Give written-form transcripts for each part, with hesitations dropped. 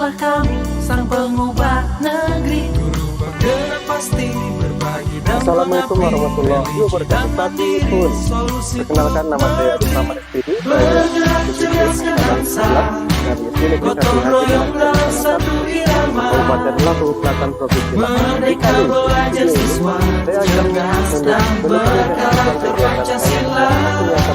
Utuslah kami sang pengubah negeri, guru penggerak pasti berbagi dan Assalamualaikum warahmatullahi wabarakatuh. Perkenalkan, nama saya Adi Muhammad SPD. bergerak cerdaskan bangsa, Dari sini gotong royong dalam satu irama, Kabupaten Lampung Selatan Provinsi merdeka belajar siswa, cerdas dan berkarakter Pancasila.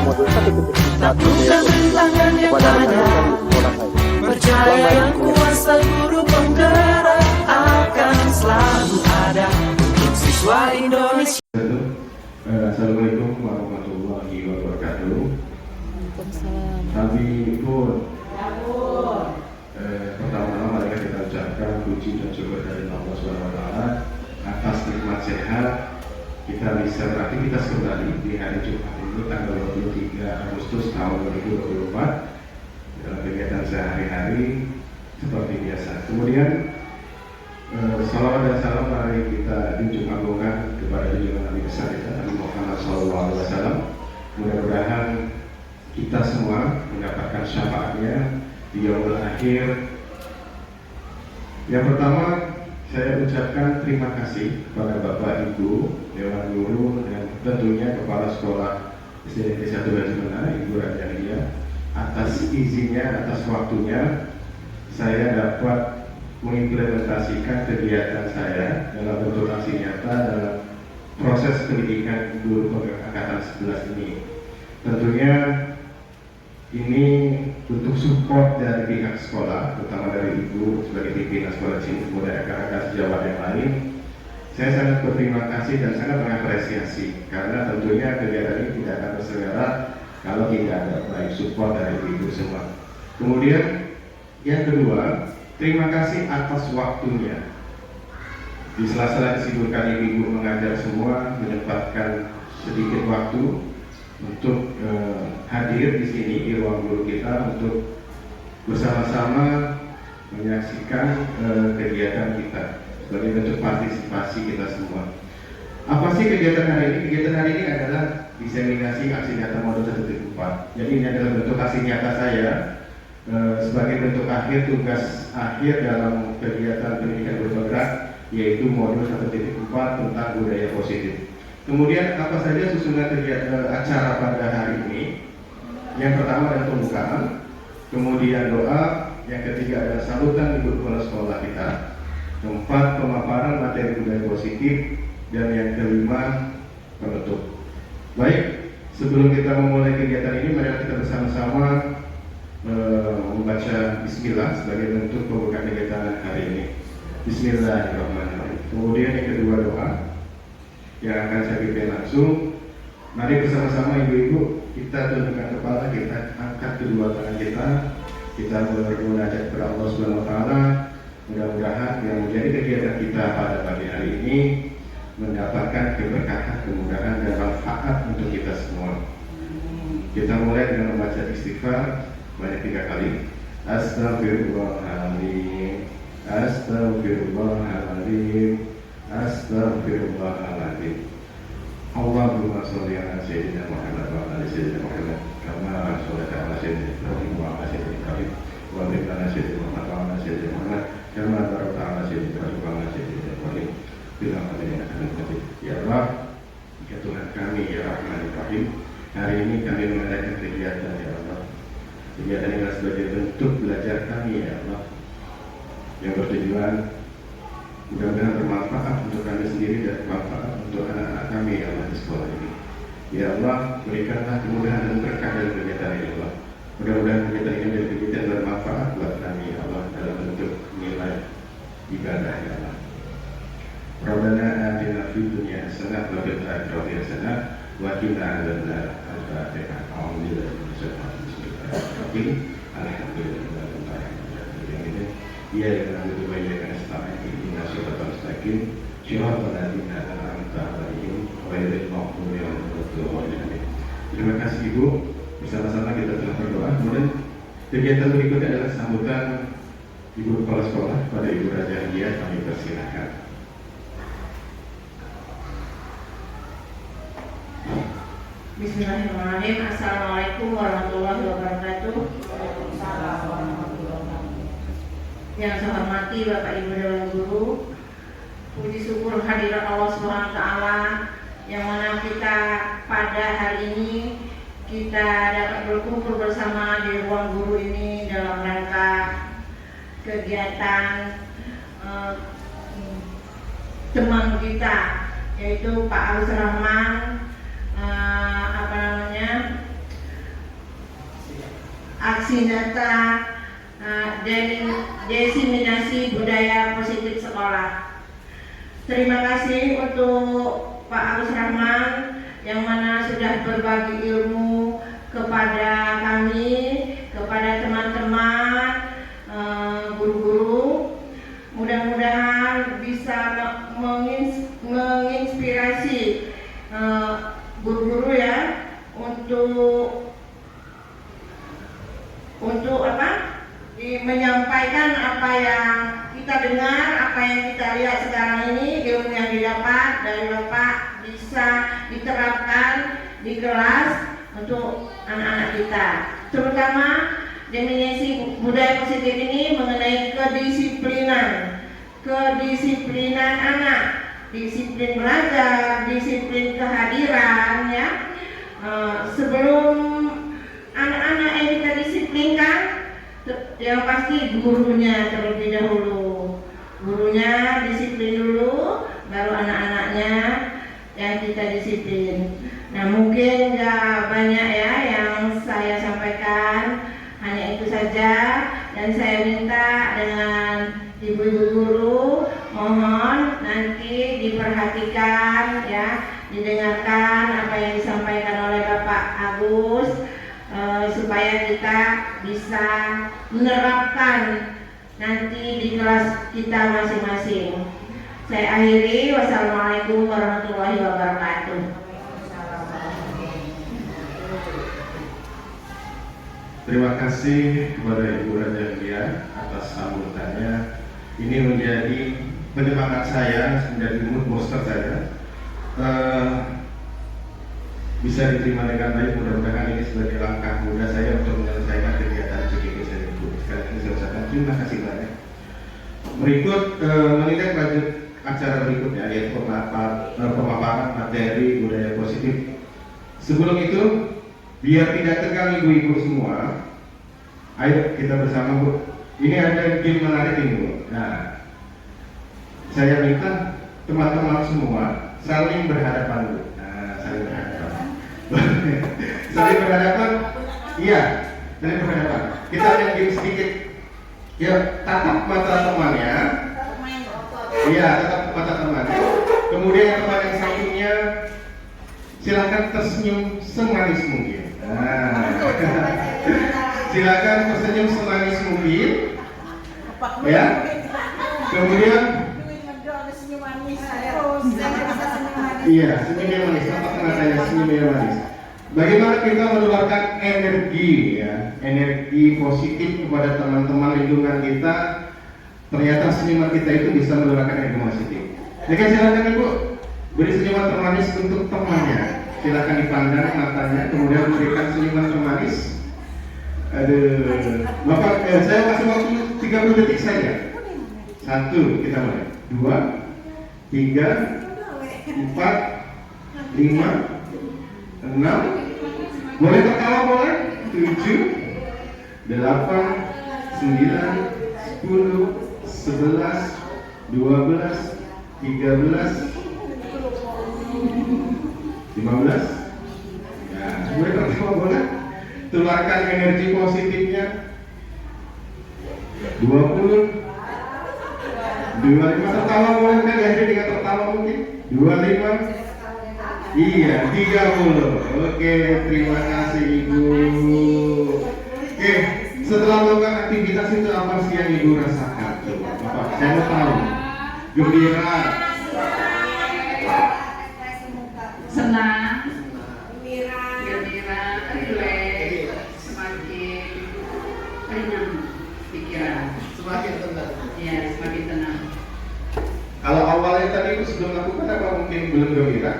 modul 1.1 Lakukan rintangan yang kepada ada, rekan-rekan di sekolah saya. percaya yang kuasa guru penggerak akan selalu ada untuk siswa Indonesia. Assalamualaikum warahmatullahi wabarakatuh. Kami pun pertama-tama mari kita ucapkan puji dan syukur dari Allah SWT atas nikmat sehat kita bisa beraktivitas kembali di hari Jumat ini tanggal 23 Agustus tahun 2024 dalam kegiatan sehari-hari seperti biasa. Kemudian salawat dan salam mari kita junjung agungkan kepada junjungan Nabi besar kita Nabi Muhammad SAW. Mudah-mudahan kita semua mendapatkan syafaatnya di yaumul akhir. Yang pertama, saya ucapkan terima kasih kepada Bapak Ibu Dewan Guru dan tentunya Kepala Sekolah SD 1 Bajimena, Ibu Raja atas izinnya, atas waktunya saya dapat mengimplementasikan kegiatan saya dalam bentuk aksi nyata dalam proses pendidikan guru angkatan 11 ini. Tentunya ini bentuk support dari pihak sekolah, terutama dari Ibu sebagai pimpinan sekolah sini, kemudian rekan-rekan sejawat yang lain. Saya sangat berterima kasih dan sangat mengapresiasi karena tentunya kegiatan ini tidak akan terselenggara kalau tidak ada baik support dari Ibu semua. Kemudian yang kedua, terima kasih atas waktunya. Di sela-sela kesibukan Ibu mengajar semua, menyempatkan sedikit waktu untuk hadir di sini di ruang guru kita untuk bersama-sama menyaksikan kegiatan kita sebagai bentuk partisipasi kita semua. Apa sih kegiatan hari ini? Kegiatan hari ini adalah diseminasi aksi nyata modul 1.4. Jadi ini adalah bentuk aksi nyata saya sebagai bentuk akhir tugas akhir dalam kegiatan pendidikan bergerak, yaitu modul 1.4 tentang budaya positif. Kemudian apa saja susunan kegiatan acara pada hari ini? Yang pertama adalah pembukaan, kemudian doa, yang ketiga adalah sambutan ibu kepala sekolah kita, keempat pemaparan materi budaya positif, dan yang kelima penutup. Baik, sebelum kita memulai kegiatan ini, mari kita bersama-sama membaca Bismillah sebagai bentuk pembukaan kegiatan hari ini. Bismillahirrahmanirrahim. Kemudian yang kedua doa yang akan saya pimpin langsung. Mari bersama-sama ibu-ibu kita tundukkan kepala, kita angkat kedua tangan kita bermunajat kepada Allah Subhanahu Wa Taala. Mudah-mudahan yang menjadi kegiatan kita pada pagi hari ini mendapatkan keberkahan, kemudahan dan manfaat untuk kita semua. Kita mulai dengan membaca istighfar banyak 3 kali. Astagfirullahaladzim, Astagfirullahaladzim, Astagfirullahaladzim. Allahumma sholli ala sayyidina Muhammad wa ala sayyidina Muhammad kama shallaita ala sayyidina Ibrahim wa ala sayyidina Ibrahim wa barik ala sayyidina Muhammad wa ala sayyidina Muhammad kama barakta ala sayyidina Ibrahim wa ala sayyidina Ibrahim bil alamin innaka hamidum majid. Ya Allah, ya Tuhan kami, ya Rahman Rahim, hari ini kami mengadakan kegiatan, ya Allah. Kegiatan ini sebagai bentuk belajar kami, ya Allah, yang bertujuan mudah-mudahan bermanfaat untuk kami sendiri dan bermanfaat untuk anak-anak kami yang ada di sekolah ini. Ya Allah, berikanlah kemudahan dan berkah dalam kegiatan ini, ya Allah. Mudah-mudahan kegiatan ini menjadi kegiatan bermanfaat buat kami, ya Allah, dalam bentuk nilai ibadah, ya Allah. Rabbana atina fid dunya hasanah wa fil akhirati hasanah wa qina adzabannar. Al-Fatihah. Alhamdulillah. Alhamdulillah. Ya yang na'budu wa iyyaka nasta'in ihdinas siratal mustaqim siratal ladzina an'amta 'alaihim ghairil maghdubi 'alaihim waladdallin. Terima kasih Ibu, bersama-sama kita telah berdoa. Kemudian kegiatan berikutnya adalah sambutan Ibu Kepala Sekolah pada Ibu Raja Dia, kami persilahkan. Bismillahirrahmanirrahim. Assalamualaikum warahmatullahi wabarakatuh. Yang saya hormati Bapak Ibu Dewan Guru, puji syukur hadirat Allah Subhanahu wa taala yang mana kita pada hari ini kita dapat berkumpul bersama di ruang guru ini dalam rangka kegiatan teman kita yaitu Pak Agus Rahman, aksi nyata desiminasi budaya positif sekolah. Terima kasih untuk Pak Agus Rahman yang mana sudah berbagi ilmu kepada kami, kepada teman-teman guru-guru. Mudah-mudahan bisa menginspirasi guru-guru ya untuk menyampaikan apa yang kita dengar, apa yang kita lihat sekarang ini, ilmu yang didapat dari Bapak bisa diterapkan di kelas untuk anak-anak kita. Terutama definisi budaya positif ini mengenai kedisiplinan anak, disiplin belajar, disiplin kehadiran ya. Sebelum anak-anak yang kita disiplinkan, yang pasti gurunya terlebih dahulu. Gurunya disiplin dulu, baru anak-anaknya yang kita disiplin. Nah, mungkin nggak banyak ya yang saya sampaikan, hanya itu saja. Dan saya minta dengan ibu-ibu guru, mohon nanti diperhatikan ya, didengarkan apa yang disampaikan oleh Bapak Agus, supaya kita bisa menerapkan nanti di kelas kita masing-masing. Saya akhiri, wassalamualaikum warahmatullahi wabarakatuh. Terima kasih kepada Ibu Raja Lia atas sambutannya. Ini menjadi penyemangat saya, menjadi mood booster saya. Bisa diterima dengan baik, mudah-mudahan ini sebagai langkah mudah saya untuk menyelesaikan kegiatan CGP saya itu. Sekali lagi saya ucapkan terima kasih banyak. Berikut mengingat lanjut acara berikutnya yaitu pemaparan materi budaya positif. Sebelum itu, biar tidak tegang ibu-ibu semua, ayo kita bersama Bu. Ini ada game menarik ini Bu. Nah, saya minta teman-teman semua saling berhadapan Bu. Nah, saling berhadapan. Saling berhadapan, iya, saling berhadapan. Kita ada game sedikit. Ya, tatap mata temannya. Iya, tatap mata temannya. Kemudian teman yang satunya silakan tersenyum semanis mungkin. Nah, silakan tersenyum semanis mungkin. Ya. Kemudian, iya, senyum yang manis. Tatap matanya, senyum yang manis. Bagaimana kita menularkan energi, ya, energi positif kepada teman-teman lingkungan kita? Ternyata senyuman kita itu bisa menularkan energi positif. Jadi silakan Ibu beri senyuman termanis untuk temannya. Silakan dipandang matanya, kemudian berikan senyuman termanis. Aduh, Bapak, saya kasih waktu 30 detik saja. 1, kita mulai. 2, 3, 4, 5, 6. Boleh tertawa boleh? 7, 8, 9, 10, 11, 12, 13, 15. Ya, boleh tertawa boleh? Tularkan energi positifnya. 20, 25, tertawa boleh kan? Ya, dengan tertawa mungkin. 25. Iya, 30. Oke, terima kasih Ibu. Oke, setelah melakukan aktivitas itu apa sih yang Ibu rasakan? Coba, Bapak, saya mau tahu. Gembira, Senang, gembira, rileks, semakin ringan pikiran. semakin tenang. Iya, semakin tenang. Kalau awalnya tadi sebelum melakukan apa mungkin belum gembira?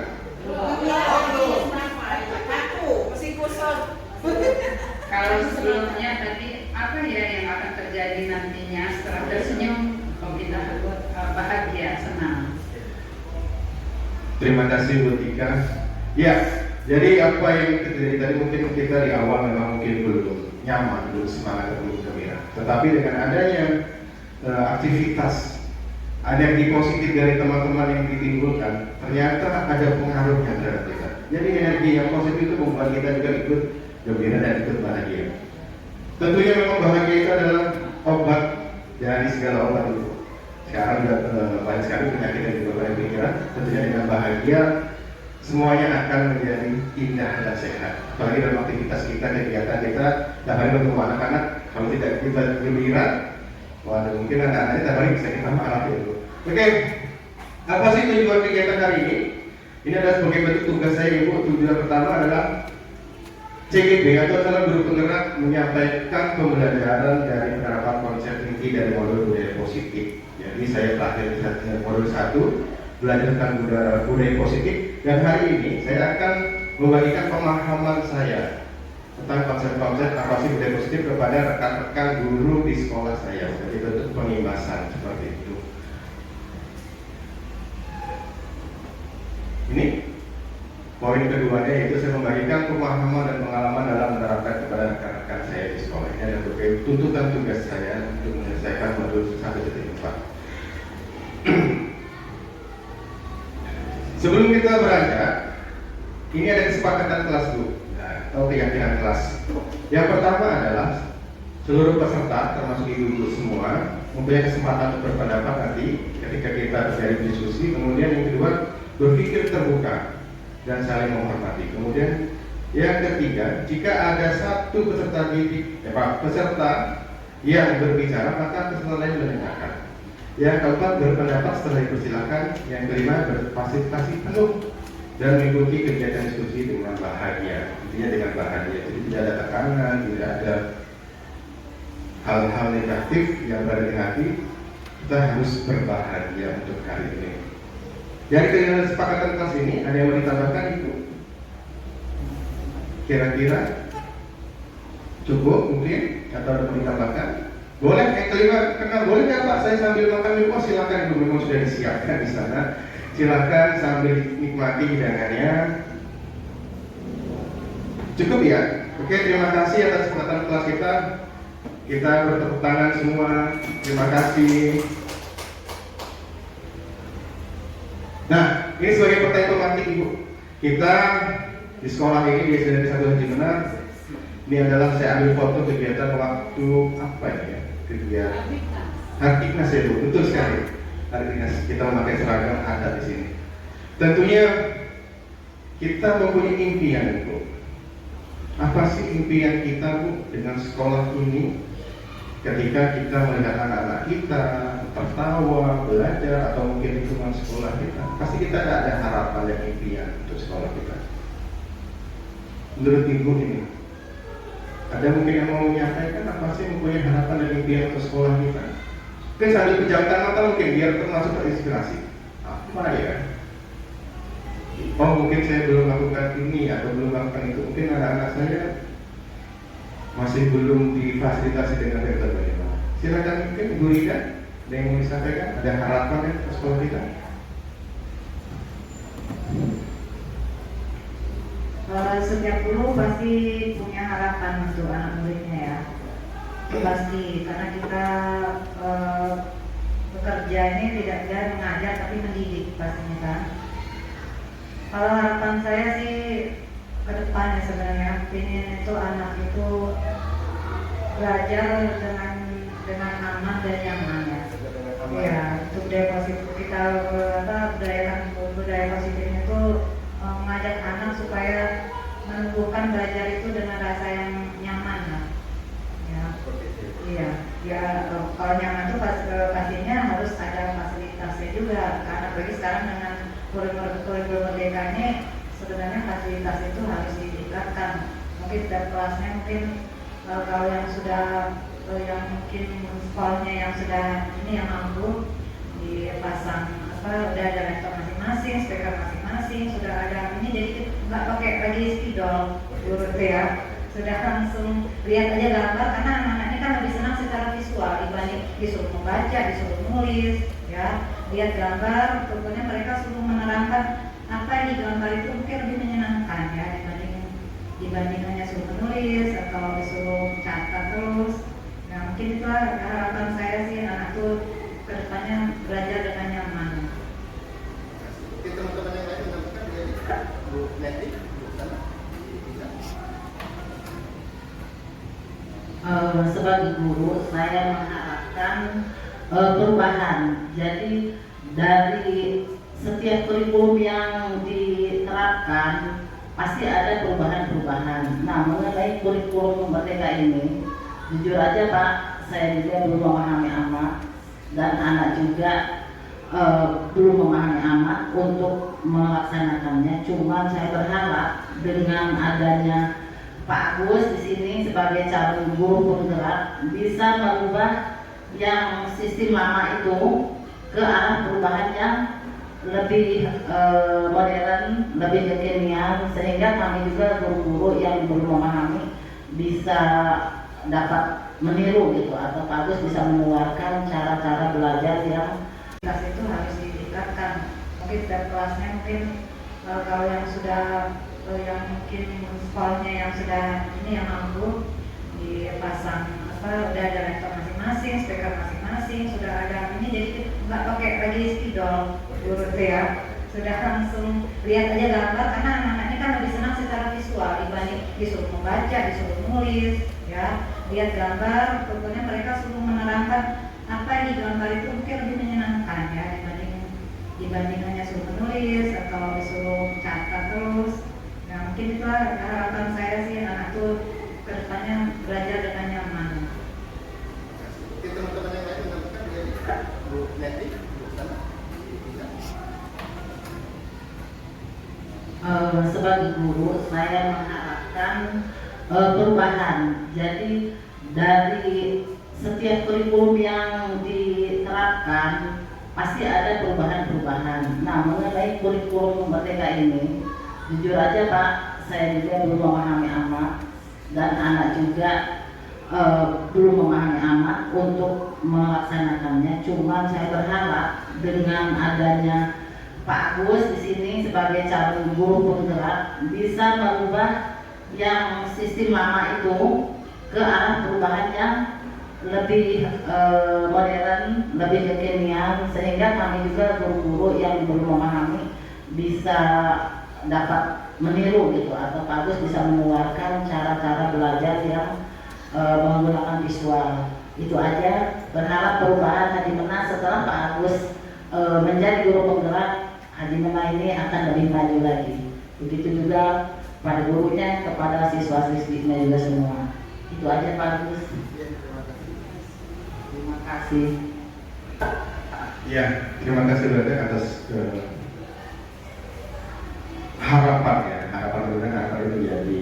Kalau sebelumnya tadi apa ya yang akan terjadi nantinya setelah tersenyum, kalau kita bahagia, senang. Terima kasih Bu Tika. Ya, jadi apa yang terjadi tadi mungkin kita di awal memang mungkin belum nyaman, belum semangat, belum gembira. Tetapi dengan adanya aktivitas, energi positif dari teman-teman yang ditimbulkan, ternyata ada pengaruhnya terhadap kita. Jadi energi yang positif itu membuat kita juga ikut gembira dan ikut bahagia. Tentunya memang bahagia itu adalah obat dari segala obat itu. Sekarang juga banyak sekali penyakit yang juga banyak pikiran. Tentunya dengan bahagia semuanya akan menjadi indah dan sehat. Apalagi dalam aktivitas kita, kegiatan kita, dan hari bertemu anak-anak, kalau tidak kita gembira, waduh mungkin anak-anak kita balik bisa kita marah itu. Oke, apa sih tujuan kegiatan hari ini? Ini adalah sebagai bentuk tugas saya Ibu. Tujuan pertama adalah CGP atau calon guru penggerak menyampaikan pembelajaran dari penerapan konsep inti dari modul budaya positif. Jadi saya terakhir di modul 1 belajar tentang budaya positif, dan hari ini saya akan membagikan pemahaman saya tentang konsep-konsep apa sih budaya positif kepada rekan-rekan guru di sekolah saya sebagai bentuk pengimasan seperti itu. Ini poin keduanya, yaitu saya membagikan pemahaman dan pengalaman dalam menerapkan kepada rekan-rekan saya di sekolah. Ini adalah sebagai tuntutan tugas saya untuk menyelesaikan modul 1.4. Sebelum kita beranjak, ini ada kesepakatan kelas dulu atau keyakinan kelas. Yang pertama adalah seluruh peserta termasuk ibu-ibu semua mempunyai kesempatan untuk berpendapat nanti ketika kita terjadi diskusi. Kemudian yang kedua, berpikir terbuka dan saling menghormati. Kemudian yang ketiga, jika ada satu peserta didik, peserta yang berbicara, maka peserta lain mendengarkan. Yang keempat, berpendapat setelah dipersilakan. Yang kelima, berfasilitasi penuh dan mengikuti kegiatan diskusi dengan bahagia. Intinya dengan bahagia. Jadi tidak ada tekanan, tidak ada hal-hal negatif yang berada di hati. Kita harus berbahagia untuk kali ini. Dari kesepakatan kelas ini, ada yang mau ditambahkan itu? Kira-kira cukup mungkin atau ada yang mau ditambahkan? Boleh, yang kelima, kenal boleh nggak Pak? Saya sambil makan di rumah, silakan, ibu memang sudah disiapkan di sana. Silakan sambil nikmati hidangannya. Cukup ya? Oke, terima kasih atas kesempatan kelas kita. Kita bertepuk tangan semua. Terima kasih. Nah, ini sebagai pertanyaan pemantik Ibu. Kita di sekolah ini di SD 1 Haji Benar. Ini adalah saya ambil foto kegiatan waktu apa ya? Kegiatan Hartiknas ya Bu, betul sekali. Hartiknas, kita memakai seragam adat di sini. Tentunya kita mempunyai impian Bu. Apa sih impian kita Bu dengan sekolah ini? Ketika kita melihat anak-anak kita tertawa, belajar, atau mungkin lingkungan sekolah kita, pasti kita ada harapan dan impian untuk sekolah kita. Menurut Ibu ini, ada mungkin yang mau menyampaikan apa sih mempunyai harapan dan impian untuk sekolah kita? Mungkin sambil pejamkan mata mungkin biar termasuk terinspirasi. Apa ya? Oh mungkin saya belum melakukan ini atau belum melakukan itu. Mungkin anak-anak saya masih belum difasilitasi dengan baik bagaimana. Silakan mungkin Bu Rida, ada yang mau disampaikan? Ada harapan ya untuk sekolah kita? Setiap guru pasti punya harapan untuk anak muridnya ya, pasti, karena kita bekerja ini tidak mengajar tapi mendidik pastinya kan. Kalau harapan saya sih ke depannya sebenarnya ingin itu anak itu belajar dengan aman dan nyaman ya. Ya, untuk budaya positif kita budaya positifnya itu mengajak anak supaya menumbuhkan belajar itu dengan rasa yang nyaman lah. Ya, iya, ya kalau nyaman itu pastinya harus ada fasilitasnya juga. Karena bagi sekarang dengan kurikulum merdeka ini sebenarnya fasilitas itu harus ditingkatkan. Mungkin setiap kelasnya mungkin kalau yang sudah yang mungkin sekolahnya yang sudah ini yang mampu dipasang udah ada laptop masing-masing, speaker masing-masing, sudah ada ini, jadi nggak pakai lagi spidol guru ya. sudah langsung lihat aja gambar, karena anak-anak ini kan lebih senang secara visual dibanding disuruh membaca, disuruh nulis, ya. Lihat gambar, pokoknya mereka suruh menerangkan apa yang digambar itu mungkin lebih menyenangkan ya dibandingkannya suruh menulis atau disuruh catat terus. Nah mungkin itu harapan saya sih anak tuh kedepannya belajar dengan nyaman. Oke, teman-teman yang lain menambahkan dia Bu Neti, Bu Sana. Sebagai guru saya mengharapkan perubahan. Jadi dari setiap kurikulum yang diterapkan pasti ada perubahan-perubahan. Nah, mengenai kurikulum Merdeka ini, jujur aja Pak, saya juga belum memahami amat, dan anak juga belum memahami amat untuk melaksanakannya. Cuma saya berharap dengan adanya Pak Agus di sini sebagai calon guru penggerak bisa merubah yang sistem lama itu ke arah perubahan yang lebih modern, lebih kekinian, sehingga kami juga guru-guru yang belum memahami bisa dapat meniru gitu, atau Pak Agus bisa mengeluarkan cara-cara belajar yang Kelas itu harus ditingkatkan. Mungkin setiap kelasnya mungkin kalau yang sudah yang mungkin sekolahnya yang sudah ini yang mampu dipasang udah ada laptop masing-masing, speaker masing-masing, sudah ada ini, jadi nggak pakai lagi spidol guru itu ya, sudah langsung lihat aja gambar, karena anak-anak ini kan lebih senang secara visual dibanding disuruh membaca, disuruh nulis, ya. Lihat gambar, pokoknya mereka suruh menerangkan apa yang digambar itu mungkin lebih menyenangkan ya dibandingkannya suruh menulis atau disuruh catat terus. Nah mungkin itu harapan saya sih anak tuh kedepannya belajar dengan nyaman. Oke, teman-teman yang lain menambahkan dia Bu Neti, Bu Sana. Sebagai guru saya mengharapkan perubahan. Jadi dari setiap kurikulum yang diterapkan pasti ada perubahan-perubahan. Nah, mengenai kurikulum Merdeka ini, jujur aja Pak, saya juga belum memahami amat, dan anak juga belum memahami amat untuk melaksanakannya. Cuma saya berharap dengan adanya Pak Agus di sini sebagai calon guru penggerak bisa merubah yang sistem lama itu ke arah perubahan yang lebih modern, lebih kekinian, sehingga kami juga guru-guru yang belum memahami bisa dapat meniru gitu, atau Pak Agus bisa mengeluarkan cara-cara belajar yang menggunakan visual. Itu aja, berharap perubahan Haji Mena setelah Pak Agus menjadi guru penggerak, Haji Mena ini akan lebih maju lagi. Begitu juga pada gurunya, kepada siswa-siswinya juga semua. Itu aja Pak Agus. Terima kasih. Ya, terima kasih banyak atas harapan ya, harapan itu jadi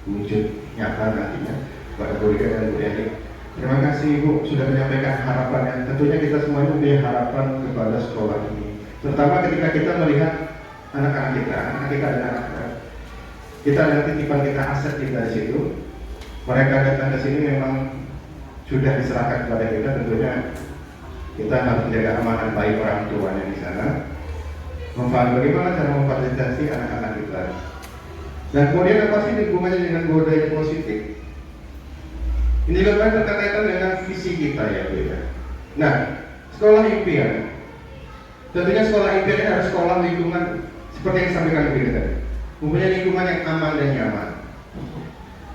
wujud nyata nantinya pada Bu Rika dan Bu Denik. Terima kasih Ibu sudah menyampaikan harapannya. Tentunya kita semuanya punya harapan kepada sekolah ini, terutama ketika kita melihat anak-anak kita adalah anak-anak. Kita ada titipan kita, aset kita di situ. Mereka datang ke sini memang sudah diserahkan kepada kita. Tentunya kita harus menjaga amanah baik orang tuanya di sana. Bagaimana cara memfasilitasi anak-anak kita. Dan kemudian apa sih hubungannya dengan budaya positif? Ini juga berkaitan dengan visi kita ya Bu ya. Nah, sekolah impian. Tentunya sekolah impian ini harus sekolah lingkungan seperti yang disampaikan Bu tadi. Mempunyai lingkungan yang aman dan nyaman.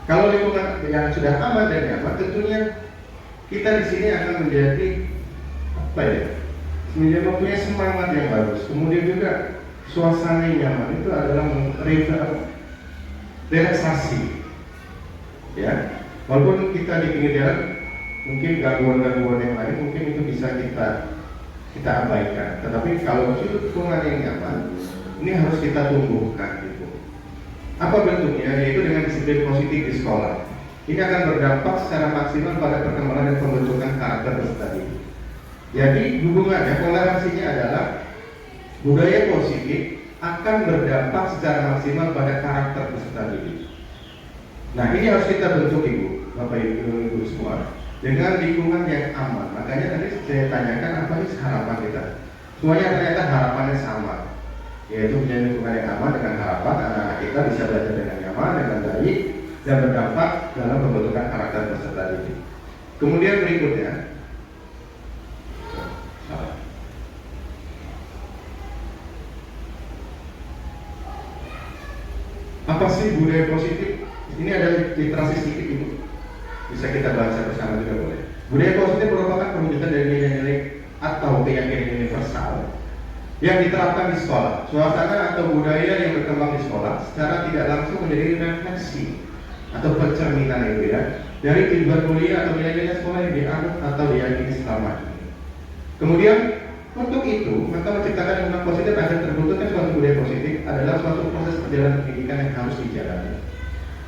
Kalau lingkungan yang sudah aman dan nyaman, tentunya kita di sini akan menjadi apa ya? Mempunyai semangat yang bagus. Kemudian juga suasana yang nyaman itu adalah relaksasi. Ya. Walaupun kita di pinggir jalan, mungkin gangguan-gangguan yang lain mungkin itu bisa kita abaikan. Tetapi kalau itu lingkungan yang nyaman, ini harus kita tumbuhkan gitu. Apa bentuknya? Yaitu dengan disiplin positif di sekolah. Ini akan berdampak secara maksimal pada perkembangan dan pembentukan karakter peserta didik. Jadi hubungannya, kolerasinya adalah budaya positif akan berdampak secara maksimal pada karakter peserta didik. Nah, ini harus kita bentuk Ibu, Bapak Ibu semua, dengan lingkungan yang aman. Makanya tadi saya tanyakan apa sih harapan kita. Semuanya ternyata harapannya sama, yaitu punya lingkungan yang aman dengan harapan anak-anak kita bisa belajar dengan nyaman, dengan baik, dan berdampak dalam pembentukan karakter peserta didik. Kemudian berikutnya, apa sih budaya positif? Ini ada literasi sedikit Ibu, bisa kita bahas bersama juga boleh. Budaya positif merupakan perwujudan dari nilai-nilai atau keyakinan universal yang diterapkan di sekolah. Suasana atau budaya yang berkembang di sekolah secara tidak langsung menjadi refleksi atau pencerminan Ibu ya, dari tujuan mulia atau nilai-nilai sekolah yang dianut atau diyakini selama ini. Kemudian untuk itu, maka menciptakan lingkungan positif agar terbentuknya suatu budaya positif adalah suatu proses perjalanan pendidikan yang harus dijalani.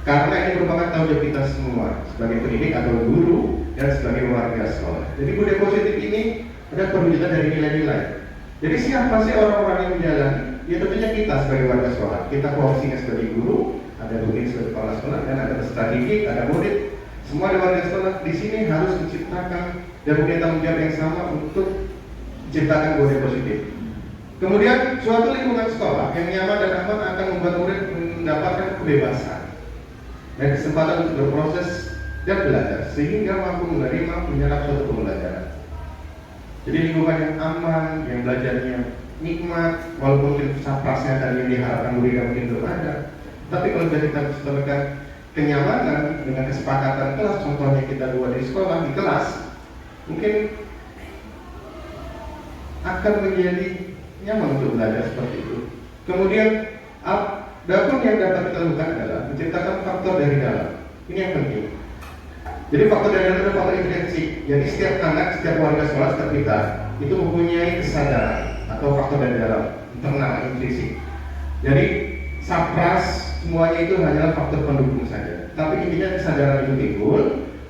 Karena ini merupakan tanggung jawab kita semua sebagai pendidik atau guru dan sebagai warga sekolah. Jadi budaya positif ini ada perwujudan dari nilai-nilai. Jadi siapa sih orang-orang yang menjalani? Ya tentunya kita sebagai warga sekolah. Kita porsinya sebagai guru, ada guru sebagai kepala sekolah, dan ada peserta didik, ada murid. Semua ada warga sekolah di sini harus menciptakan dan punya tanggung jawab yang sama untuk menciptakan budaya positif. Kemudian suatu lingkungan sekolah yang nyaman dan aman akan membuat murid mendapatkan kebebasan dan kesempatan untuk berproses dan belajar sehingga mampu menerima menyerap suatu pembelajaran. Jadi lingkungan yang aman, yang belajarnya nikmat, walaupun mungkin saprasnya tadi yang diharapkan guru mungkin belum ada. Tapi kalau sudah kita ciptakan kenyamanan dengan kesepakatan kelas, contohnya kita buat di sekolah, di kelas, mungkin akan menjadi nyaman untuk belajar seperti itu. Kemudian dapur yang dapat kita lakukan adalah menciptakan faktor dari dalam. Ini yang penting. Jadi faktor dari dalam adalah faktor intrinsik. Jadi setiap anak, setiap warga sekolah, setiap kita itu mempunyai kesadaran atau faktor dari dalam, internal, intrinsik. Jadi sapras semuanya itu hanyalah faktor pendukung saja. Tapi intinya kesadaran itu timbul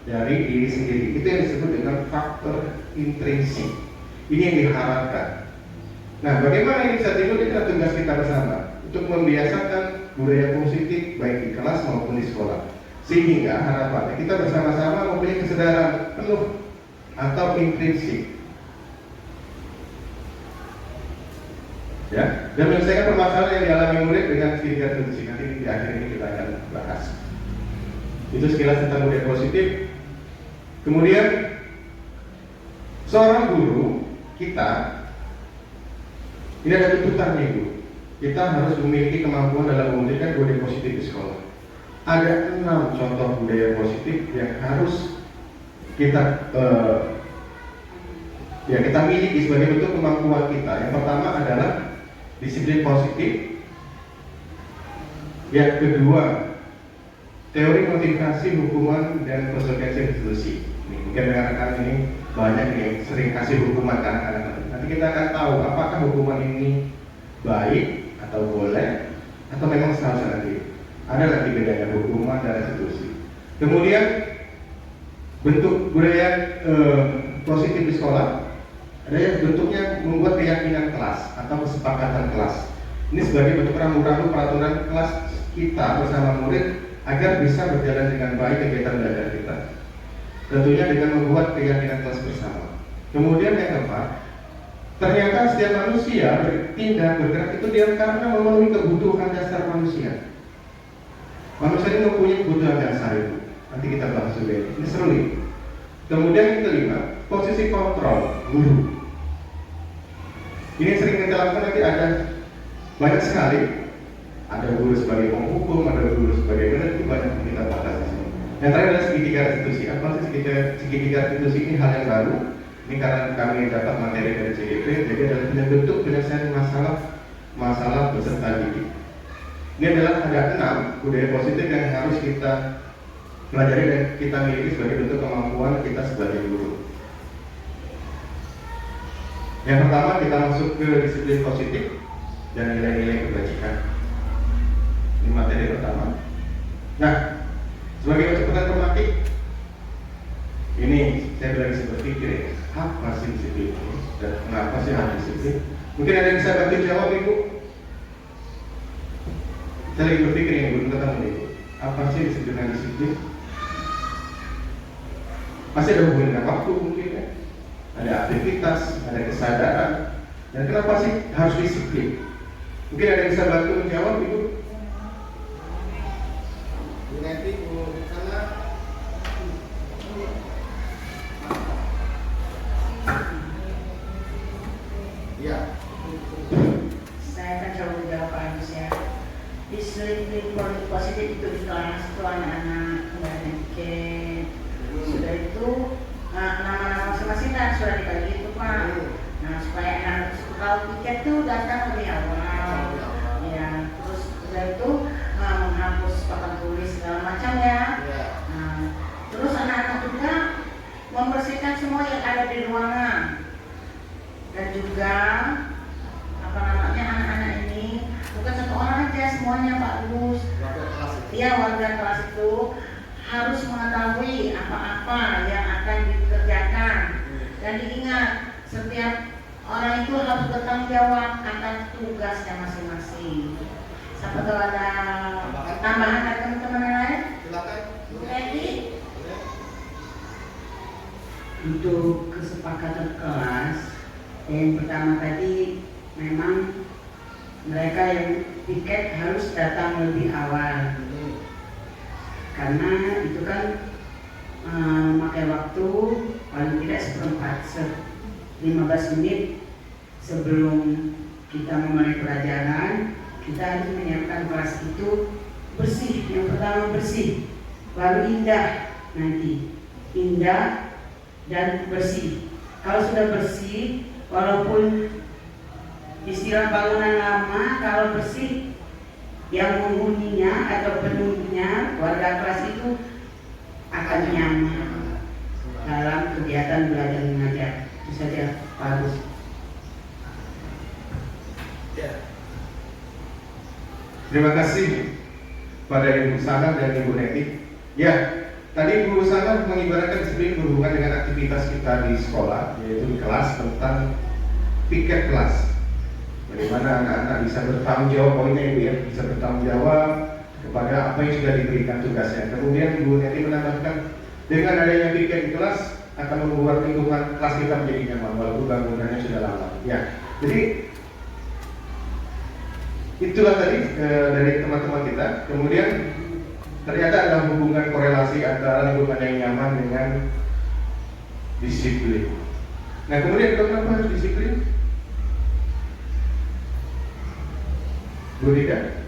dari diri sendiri. Itu yang disebut dengan faktor intrinsik. Ini yang diharapkan. Nah, bagaimana ini bisa timbul? Itu adalah tugas kita bersama untuk membiasakan budaya positif baik di kelas maupun di sekolah, sehingga harapannya kita bersama-sama mempunyai kesadaran penuh atau intrinsik, ya, dan menyelesaikan permasalahan yang dialami murid dengan tiga solusi. Nanti di akhir ini kita akan bahas. Itu sekilas tentang budaya positif. Kemudian seorang guru kita, ini ada tuntutannya Ibu. Kita harus memiliki kemampuan dalam mewujudkan budaya positif di sekolah. Ada 6 contoh budaya positif yang harus kita kita miliki sebagai bentuk kemampuan kita. Yang pertama adalah disiplin positif. Yang kedua, teori motivasi, hukuman, dan konsekuensi institusi. Mungkin rekan-rekan ini banyak yang sering kasih hukuman ke anak-anak. Nanti kita akan tahu apakah hukuman ini baik atau boleh atau memang seharusnya nanti ada nanti bedanya hukuman dan restitusi. Kemudian bentuk budaya positif di sekolah ada yang bentuknya membuat keyakinan kelas atau kesepakatan kelas. Ini sebagai bentuk rambu-rambu peraturan kelas kita bersama murid agar bisa berjalan dengan baik kegiatan belajar kita. Tentunya dengan membuat keyakinan kelas bersama. Kemudian yang keempat, ternyata setiap manusia bertindak, bergerak itu dia karena memenuhi kebutuhan dasar manusia. Manusia ini mempunyai kebutuhan dasar itu. Nanti kita bahas juga ini. Ini seru nih. Kemudian yang kelima, posisi kontrol guru. Ini sering kita lakukan, nanti ada banyak sekali. Ada guru sebagai penghukum, ada guru sebagai peneliti, banyak yang kita bahas di sini. Yang terakhir adalah segitiga restitusi. Apa sih segitiga restitusi? Ini hal yang baru. Ini karena kami dapat materi dari CGP, jadi adalah bentuk penyelesaian masalah peserta didik. Ini adalah ada 6 budaya positif yang harus kita pelajari dan kita miliki sebagai bentuk kemampuan kita sebagai guru. Yang pertama, kita masuk ke disiplin positif dan nilai-nilai kebajikan. Ini materi pertama. Nah, sebagai percepatan tematik, ini saya lagi berpikir ya, apa sih disiplin ini dan kenapa sih harus disiplin? Mungkin ada yang bisa bantu jawab Ibu? Saya lagi berpikir ini, belum ketemu Ibu. Apa sih disebut dengan disiplin? Pasti ada hubungan dengan waktu mungkin kan? Ada aktivitas, ada kesadaran. Dan kenapa sih harus disiplin? Mungkin ada yang bisa bantu menjawab, Ibu? Nanti karena ya Saya akan coba menjawab Pak Agus ya. Disiplin positif itu di kelas itu anak-anak nggak dikit. Sudah itu nama-nama masing-masing kan sudah dibagi itu Pak. Nah supaya anak kalau tiket tuh datang lebih awal. Ya terus sudah itu menghapus papan tulis segala macam ya. Nah, terus anak-anak juga membersihkan semua yang ada di ruangan dan juga apa namanya anak-anak ini bukan satu orang aja semuanya Pak Agus. Iya warga kelas itu harus mengetahui apa-apa yang akan dikerjakan dan diingat setiap orang itu harus bertanggung jawab akan tugasnya masing-masing. Siapa tahu ada tambahan dari teman-teman yang lain? silakan. Bu Edi? Untuk kesepakatan kelas, yang pertama tadi memang mereka yang tiket harus datang lebih awal karena itu kan memakai waktu paling tidak seperempat 15 menit sebelum kita memulai pelajaran. Kita harus menyiapkan kelas itu bersih. Yang pertama bersih, lalu indah, nanti indah dan bersih. Kalau sudah bersih, walaupun istilah bangunan lama, kalau bersih, yang menghuninya atau penunggunya warga kelas itu akan nyaman dalam kegiatan belajar mengajar. Itu saja Pak Agus. Terima kasih pada Ibu Sana dan Ibu Neti. Ya, tadi Ibu Sana mengibaratkan disiplin berhubungan dengan aktivitas kita di sekolah, yaitu di kelas tentang piket kelas. Bagaimana anak-anak bisa bertanggung jawab, poinnya Ibu ya, bisa bertanggung jawab kepada apa yang sudah diberikan tugasnya. Kemudian Ibu Neti menambahkan dengan adanya piket di kelas akan membuat lingkungan kelas kita menjadi nyaman walaupun bangunannya sudah lama. Ya, jadi itulah tadi dari teman-teman kita. Kemudian ternyata ada hubungan korelasi antara lingkungan yang nyaman dengan disiplin. Nah kemudian kenapa harus disiplin? Bu Rida?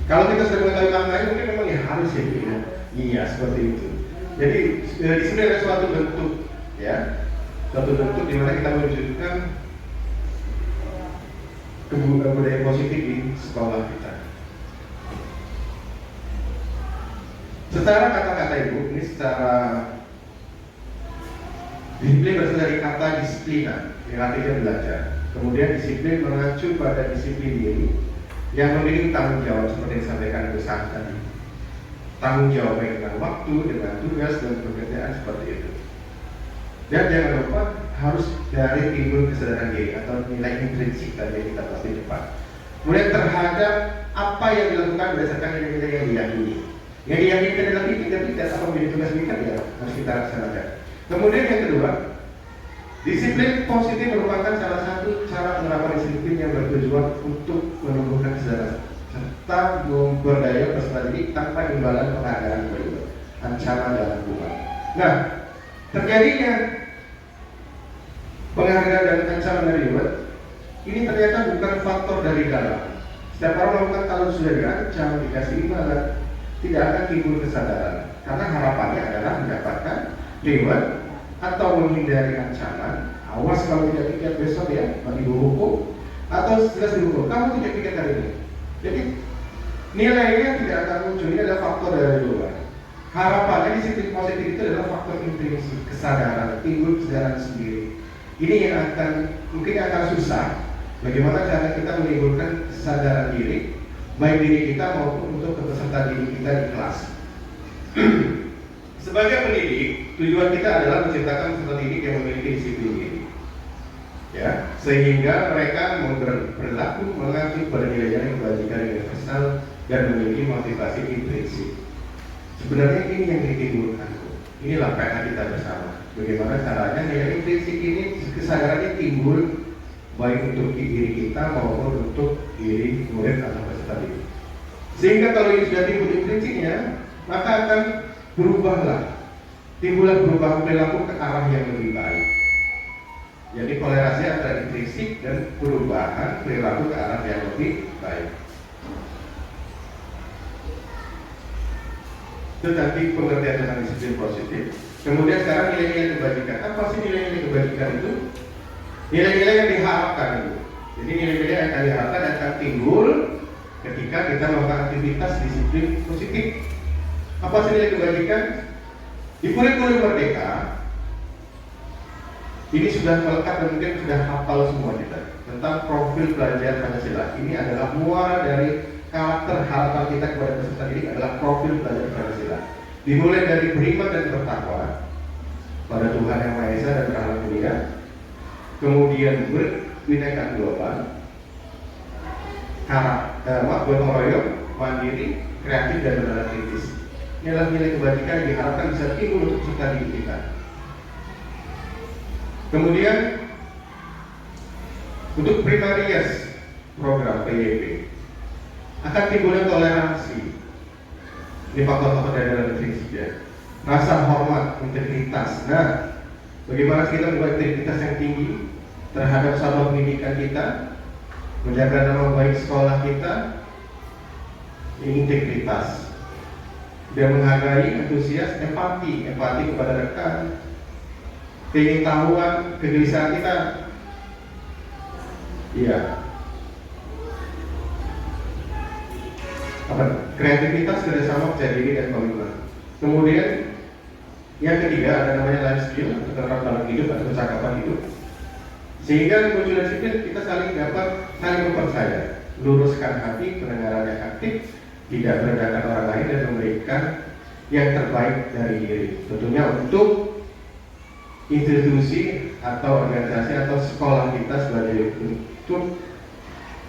Kalau kita sudah mengetahui maknanya mungkin memang ya harus ya, ya. Iya seperti itu. Jadi disiplin ada suatu bentuk ya, suatu bentuk di mana kita menunjukkan budaya positif di sekolah kita. Secara kata-kata Ibu, ini secara disiplin berasal dari kata disiplinan yang artinya belajar. Kemudian disiplin mengacu pada disiplin diri yang memiliki tanggung jawab seperti yang disampaikan Ibu Sana tadi. Tanggung jawab dengan waktu, dengan tugas dan pekerjaan seperti itu. Dan jangan lupa harus dari timbul kesadaran diri atau nilai intrinsik tadi yang kita bahas di depan. Kemudian terhadap apa yang dilakukan berdasarkan nilai-nilai yang diyakini. Yang diyakini adalah tidak apa menjadi tugas kita ya harus kita laksanakan. Kemudian yang kedua, disiplin positif merupakan salah satu cara penerapan disiplin yang bertujuan untuk menumbuhkan kesadaran serta memberdaya peserta didik tanpa imbalan penghargaan berikut, ancaman dan hukuman. Nah, terjadinya penghargaan dan ancaman dari luar ini ternyata bukan faktor dari dalam. Setiap orang melakukan kalau sudah diancam, dikasih imbalan, tidak akan timbul kesadaran karena harapannya adalah mendapatkan reward atau menghindari ancaman. Awas kalau tidak tiket besok ya, dihukum atau jelas dihukum. Kamu tidak tiket hari ini. Jadi nilainya tidak akan muncul. Ini adalah faktor dari luar. Harapannya disiplin positif itu adalah faktor intrinsik, kesadaran, timbul kesadaran sendiri. Ini yang akan mungkin akan susah. Bagaimana cara kita menimbulkan kesadaran diri, baik diri kita maupun untuk peserta didik kita di kelas. Sebagai pendidik, tujuan kita adalah menciptakan peserta didik yang memiliki disiplin diri, ya, sehingga mereka berlaku mengacu pada nilai-nilai kebajikan universal dan memiliki motivasi intrinsik. Sebenarnya ini yang ditimbulkan. Inilah PR kita bersama. Bagaimana caranya nilai intrinsik ini, kesadarannya timbul baik untuk diri kita maupun untuk diri murid atau peserta didik. Sehingga kalau ini sudah timbul intrinsiknya, maka akan berubahlah, timbullah perubahan perilaku ke arah yang lebih baik. Jadi kolerasi antara intrinsik dan perubahan perilaku ke arah yang lebih baik. Itu tadi pengertian tentang disiplin positif. Kemudian sekarang nilai-nilai kebajikan. Apa sih nilai-nilai kebajikan itu? Nilai-nilai yang diharapkan itu. Jadi nilai-nilai yang akan diharapkan akan timbul ketika kita melakukan aktivitas disiplin positif. Apa sih nilai kebajikan? Di kurikulum Merdeka ini sudah melekat dan mungkin sudah hafal semua kita tentang profil pelajar Pancasila. Ini adalah muara dari karakter harapan kita kepada peserta didik adalah profil pelajar Pancasila. Dimulai dari beriman dan bertakwa pada Tuhan Yang Maha Esa dan berakhlak mulia, kemudian berbinekaan global, gotong royong, mandiri, kreatif dan bernada kritis. Inilah nilai kebajikan yang diharapkan bisa timbul untuk peserta didik kita. Kemudian untuk primarias program PYP akan timbulnya toleransi. Ini faktor-faktor dari dalam intrinsik ya. Rasa hormat, integritas. Nah, bagaimana kita membuat integritas yang tinggi terhadap satuan pendidikan kita, menjaga nama baik sekolah kita, ini integritas. Dan menghargai, antusias, empati kepada rekan, keingintahuan, kegelisahan kita. Iya. Kreativitas, kerjasama, percaya diri dan komitmen. Kemudian yang ketiga ada namanya life skill atau keterampilan hidup atau percakapan hidup. Sehingga munculnya disiplin kita saling mempercaya, luruskan hati, pendengaran yang aktif, tidak merendahkan orang lain dan memberikan yang terbaik dari diri. Tentunya untuk institusi atau organisasi atau sekolah kita sebagai bentuk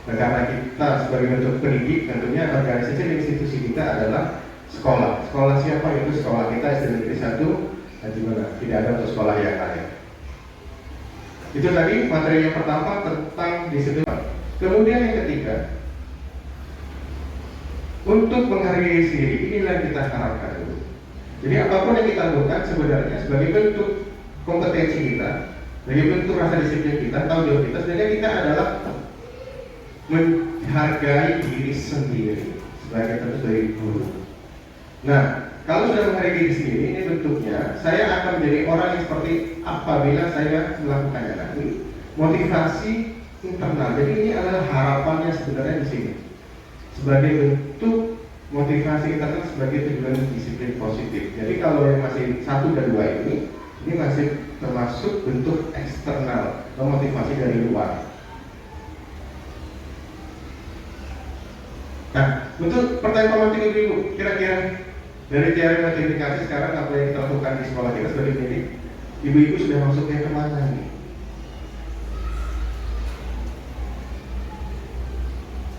negara kita sebagai bentuk pendidik, tentunya organisasi dan institusi kita adalah sekolah. Sekolah siapa? Itu sekolah kita SD Negeri 1 Haji Mana. Tidak ada untuk sekolah yang lain. Itu tadi materi yang pertama tentang disiplin. Kemudian yang ketiga, untuk menghargai sendiri, inilah yang kita harapkan. Jadi apapun yang kita lakukan sebenarnya sebagai bentuk kompetensi kita, sebagai bentuk rasa disiplin kita, tanggung jawab kita, sebenarnya kita adalah menghargai diri sendiri sebagai guru. Nah, kalau sudah menghargai diri sendiri, ini bentuknya saya akan menjadi orang yang seperti apabila saya melakukannya nanti. Motivasi internal. Jadi ini adalah harapannya sebenarnya di sini. Sebagai bentuk motivasi internal sebagai tujuan disiplin positif. Jadi kalau yang masih 1 dan 2 ini masih termasuk bentuk eksternal atau motivasi dari luar. Nah, untuk pertanyaan pemantik ibu, kira-kira dari teori multiplikasi sekarang apa yang kita lakukan di sekolah kita sebagai pendidik, ibu-ibu sudah masuknya kemana nih?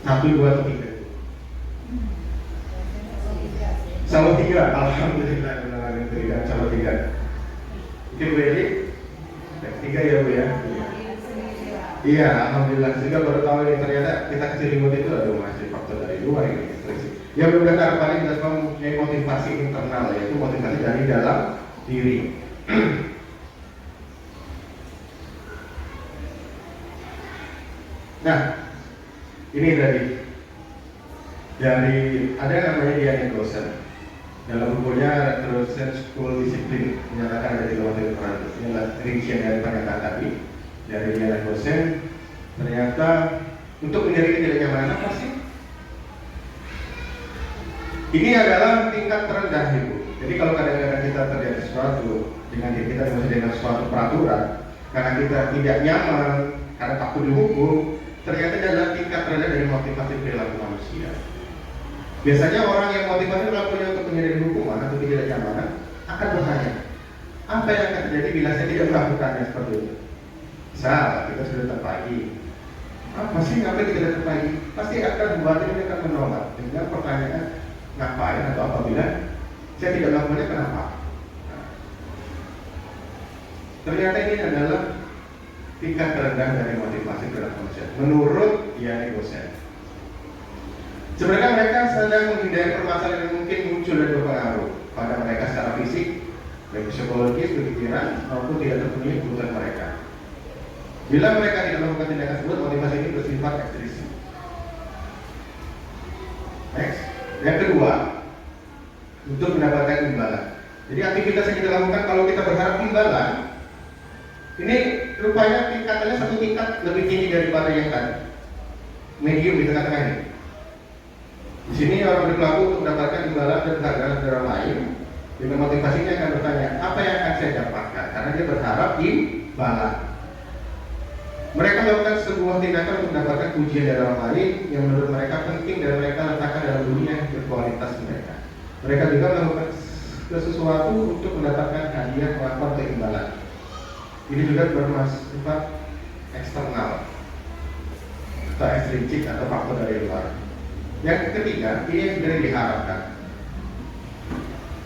1, 2, atau 3? Selalu 3, alhamdulillah benar-benar selalu 3. Mungkin Bu Eli 3 ya Bu ya? Iya, alhamdulillah. Sehingga baru tahu ini ternyata kita kasih remote itu ada masih faktor dari luar ini. Ya benar-benar paling kita mempunyai motivasi internal, yaitu motivasi dari dalam diri. Nah, ini dari ada yang namanya Diana Gosen. Dalam bukunya Gosen School Discipline menyatakan ada 3 materi peran. Ini adalah rincian dari pernyataan tadi dari Diana Gosen. Ternyata untuk menjadi ketidaknyamanan apa sih? Ini adalah tingkat terendah ibu. Jadi kalau kadang-kadang kita terjadi sesuatu dengan diri kita dengan suatu peraturan, karena kita tidak nyaman, karena takut dihukum, ternyata adalah tingkat terendah dari motivasi perilaku manusia. Biasanya orang yang motivasi perilakunya untuk menjadi hukuman atau tidak nyamanan akan bertanya, apa yang akan terjadi bila saya tidak melakukannya seperti itu? Misal kita sudah datang pagi, apa sih ngapain kita datang pagi? Pasti akan membuatnya dia akan menolak dengan pertanyaan ngapain atau apabila saya tidak melakukannya kenapa? Nah, ternyata ini adalah tingkat terendah dari motivasi gerak manusia menurut Yanni Gosen. Sebenarnya mereka sedang menghindari permasalahan yang mungkin muncul dan berpengaruh pada mereka secara fisik, baik psikologis, pikiran maupun tidak terpenuhi kebutuhan mereka. Bila mereka tidak melakukan tindakan tersebut, motivasi ini bersifat ekstrisik. Next. Yang kedua, untuk mendapatkan imbalan. Jadi aktivitas yang kita lakukan kalau kita berharap imbalan, ini rupanya tingkatannya satu tingkat lebih tinggi daripada yang tadi. Medium di tengah-tengah ini. Di sini orang berpelaku untuk mendapatkan imbalan dan kehargaan dari orang lain. Dengan motivasinya akan bertanya, apa yang akan saya dapatkan? Karena dia berharap imbalan. Mereka melakukan sebuah tindakan untuk mendapatkan pujian dari orang lain yang menurut mereka penting dan mereka letakkan dalam dunia yang berkualitas mereka. Mereka juga melakukan sesuatu untuk mendapatkan hadiah, pengakuan, atau imbalan. Ini juga bersifat eksternal atau ekstrinsik atau faktor dari luar. Yang ketiga, ini yang sebenarnya diharapkan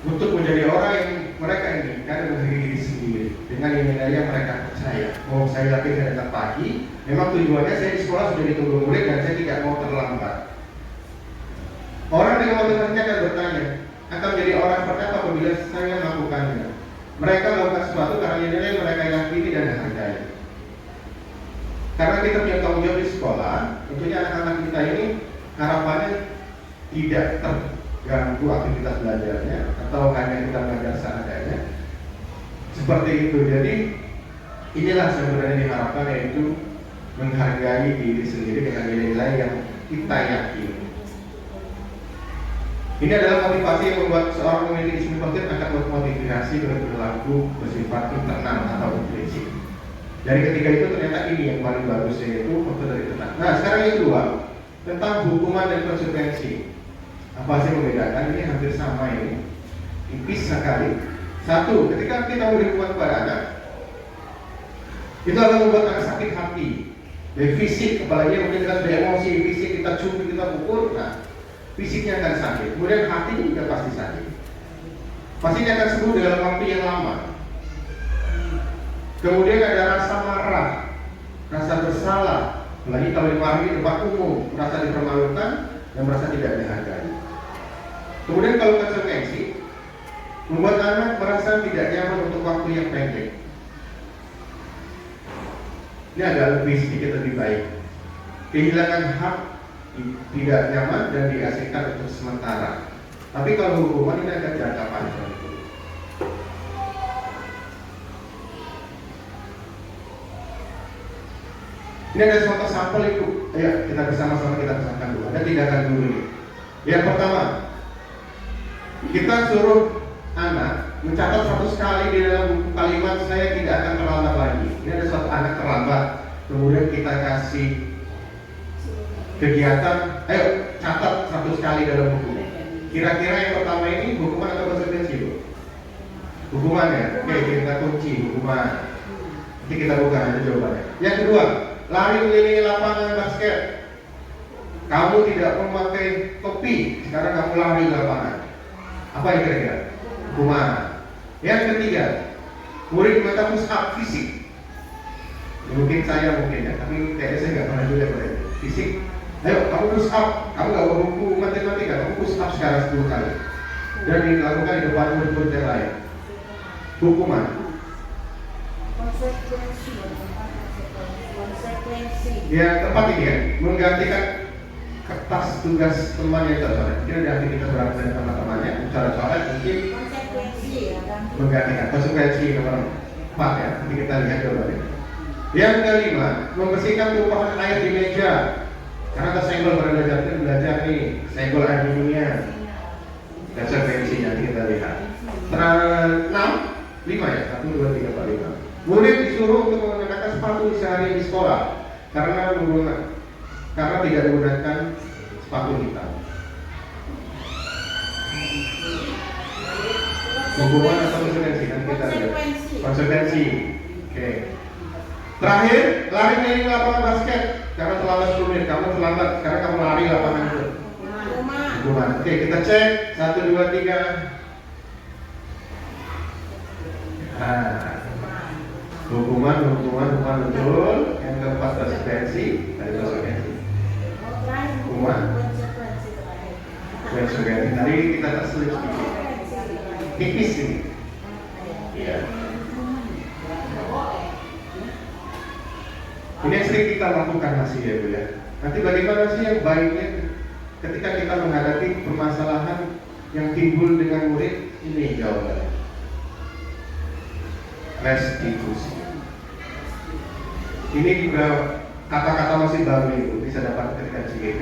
untuk menjadi orang yang mereka inginkan dan menghargai diri sendiri dengan nilai yang mereka percaya. Oh, saya yakin saya datang pagi, memang tujuannya saya di sekolah sudah ditunggu murid dan saya tidak mau terlambat. Orang dengan motivasinya akan bertanya, akan menjadi orang seperti apa apabila saya melakukannya. Mereka melakukan sesuatu karena nilai yang mereka yakini dan hargai. Karena kita punya tanggung jawab di sekolah, tentunya anak-anak kita ini harapannya tidak terganggu aktivitas belajarnya atau hanya kita belajar seadanya. Seperti itu. Jadi inilah sebenarnya diharapkan, yaitu menghargai diri sendiri dengan nilai-nilai yang kita yakini. Ini adalah motivasi yang membuat seorang memiliki disiplin positif akan memotivasi dengan perilaku bersifat internal atau intrinsik. Dari ketiga itu ternyata ini yang paling bagus, yaitu faktor dari tenang. Nah, sekarang yang kedua tentang hukuman dan konsekuensi. Apa sih membedakan? Ini hampir sama ini, tipis sekali. Satu, ketika kita memberi hukuman kepada anak, itu akan membuat anak sakit hati. Dari fisik, apalagi mungkin kita sudah emosi, fisik kita cubit, kita pukul, nah fisiknya akan sakit. Kemudian hati juga pasti sakit. Pastinya akan sembuh dalam waktu yang lama. Kemudian ada rasa marah, rasa bersalah, apalagi kalau dimarahi di tempat umum, merasa dipermalukan dan merasa tidak dihargai. Kemudian kalau konsekuensi, membuat anak merasa tidak nyaman untuk waktu yang pendek. Ini agak lebih sedikit lebih baik. Kehilangan hak, tidak nyaman dan diasingkan untuk sementara. Tapi kalau hukuman ini akan jangka panjang. Ini ada contoh sampel itu. Ayo kita bersama-sama kita bersamakan dulu. Ada tindakan dulu ini. Yang pertama, kita suruh anak mencatat 100 kali di dalam buku kalimat saya tidak akan terlambat lagi. Ini ada suatu anak terlambat, kemudian kita kasih kegiatan, ayo catat 100 kali dalam buku. Kira-kira yang pertama ini hukuman atau konsekuensi, Bu? Hukuman ya? Oke, kita kunci hukuman. Nanti kita buka aja jawabannya. Yang kedua, lari mengelilingi lapangan basket. Kamu tidak memakai topi, sekarang kamu lari di lapangan. Apa yang kira-kira? Hukuman. Yang ketiga, murid minta push up fisik. Mungkin saya mungkin ya, tapi kayaknya saya nggak pernah juga pada fisik. Ayo kamu push up, kamu nggak mau buku matematika, kamu push up sekarang 10 kali. Dan dilakukan di depan murid-murid yang lain. Hukuman. Ya tepat ini ya, menggantikan kertas tugas teman yang tercoret. Mungkin ada aktivitas berangkat dari teman-temannya, cara coret mungkin menggantikan konsekuensi nomor 4 ya. Nanti kita lihat jawabannya. Yang kelima, membersihkan tumpahan air di meja. Karena tersenggol pada belajar nih, senggol air minumnya. Konsekuensinya nanti kita lihat. 6, 5 ya, 1, 2, 3, 4, 5. Murid disuruh untuk menggunakan sepatu sehari di sekolah karena tidak menggunakan sepatu hitam. Hukuman atau konsekuensi? Nanti kita lihat. Konsekuensi. Oke. Terakhir, lari keliling lapangan basket. Karena terlambat 10 menit, kamu terlambat, sekarang kamu lari lapangan itu. Hukuman. Oke, kita cek 1, 2, 3. Nah, hukuman betul. Yang keempat konsekuensi, ada konsekuensi. Hukuman, konsekuensi. Tadi kita tak selip sedikit, tipis ini. Iya. Ini yang sering kita lakukan masih ya Bu ya. Nanti bagaimana sih yang baiknya ketika kita menghadapi permasalahan yang timbul dengan murid? Ini jawabannya. Restitusi. Ini juga kata-kata masih baru itu bisa dapat ketika CGP.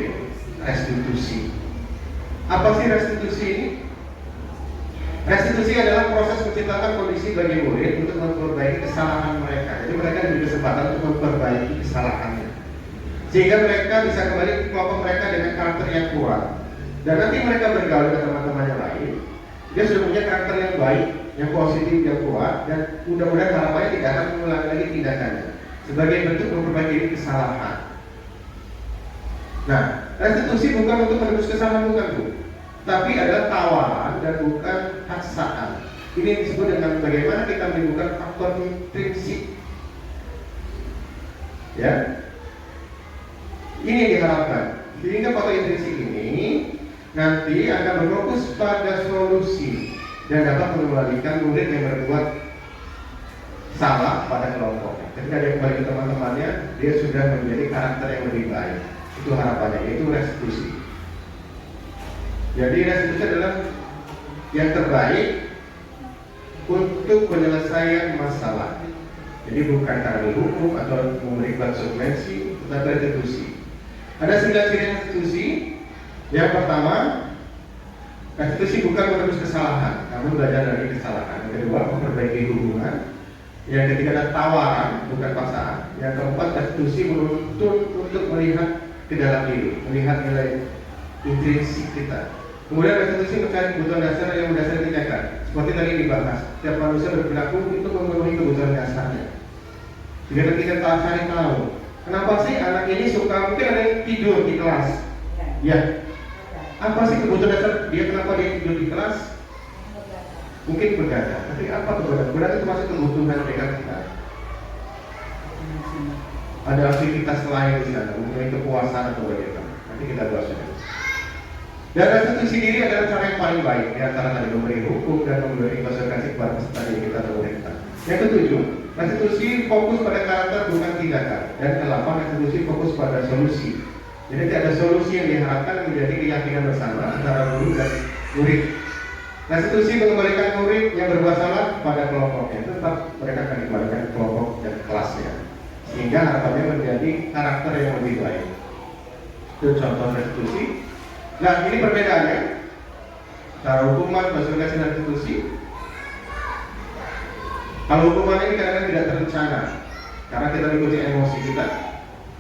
Restitusi. Apa sih restitusi ini? Restitusi adalah proses menciptakan kondisi bagi murid untuk memperbaiki kesalahan mereka. Jadi mereka diberi kesempatan untuk memperbaiki kesalahannya, sehingga mereka bisa kembali ke kelompok mereka dengan karakter yang kuat. Dan nanti mereka bergaul dengan teman-teman yang lain, dia sudah punya karakter yang baik, yang positif, yang kuat, dan mudah-mudahan harapannya tidak akan mengulangi lagi tindakannya sebagai bentuk memperbaiki kesalahan. Nah, restitusi bukan untuk menebus kesalahan, bukan Bu, tapi adalah tawaran dan bukan paksaan. Ini disebut dengan bagaimana kita menimbulkan faktor intrinsik. Ya, ini yang diharapkan. Sehingga faktor intrinsik ini nanti akan berfokus pada solusi dan dapat mengembalikan murid yang berbuat salah pada kelompoknya. Ketika dia kembali ke teman-temannya, dia sudah menjadi karakter yang lebih baik. Itu harapannya, yaitu restitusi. Jadi restitusi adalah yang terbaik untuk penyelesaian masalah. Jadi bukan karena hukum atau memberi konsekuensi, tetapi restitusi. Ada 9 ciri restitusi. Yang pertama, restitusi bukan menebus kesalahan, namun belajar dari kesalahan. Yang kedua, memperbaiki hubungan. Yang ketiga, ada tawaran, bukan paksaan. Yang keempat, restitusi menuntun untuk melihat ke dalam diri, melihat nilai intrinsik kita. Kemudian restitusi mencari kebutuhan dasar yang mendasari tindakan. Seperti tadi dibahas, setiap manusia berperilaku itu memenuhi kebutuhan dasarnya. Jika kita cari tahu, kenapa sih anak ini suka, mungkin ada yang tidur di kelas. Ya, apa sih kebutuhan dasar dia, kenapa dia tidur di kelas? Mungkin begadang, tapi apa kebutuhan? Begadang itu masuk kebutuhan mereka kita. Ada aktivitas lain di sana, mungkin kepuasan atau bagaimana. Nanti kita bahas ya. Dan restitusi diri adalah cara yang paling baik di antara tadi memberi hukum dan memberi konsekuensi kepada peserta didik kita atau mereka. Yang ketujuh, restitusi fokus pada karakter bukan tindakan. Dan ke-8, restitusi fokus pada solusi. Jadi ada solusi yang diharapkan menjadi keyakinan bersama antara guru dan murid. Restitusi mengembalikan murid yang berbuat salah pada kelompoknya. Tetap mereka akan dikembalikan ke kelompok dan kelasnya, sehingga harapannya menjadi karakter yang lebih baik. Itu contoh restitusi. Nah, ini perbedaannya cara hukuman, konsekuensi, dan restitusi. Kalau hukuman ini kadang-kadang tidak terencana karena kita mengikuti emosi kita.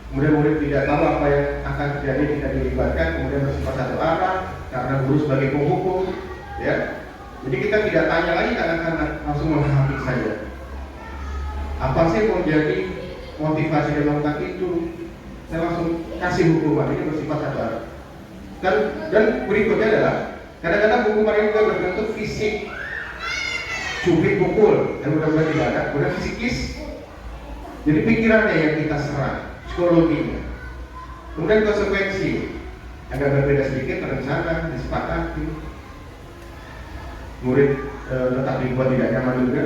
Kemudian murid tidak tahu apa yang akan terjadi, tidak dilibatkan, kemudian bersifat satu arah karena guru sebagai penghukum, ya. Jadi kita tidak tanya lagi karena langsung menghakimi saja. Apa sih yang menjadi motivasi dia melakukan itu? Saya langsung kasih hukuman, ini bersifat satu arah. Dan berikutnya adalah kadang-kadang hukuman ini juga berbentuk fisik, cubit, pukul, dan mudah-mudahan tidak ada. Kemudian psikis, jadi pikirannya yang kita serang, psikologinya. Kemudian konsekuensi, agak berbeda sedikit, terencana, disepakati. Murid tetap dibuat tidak nyaman juga.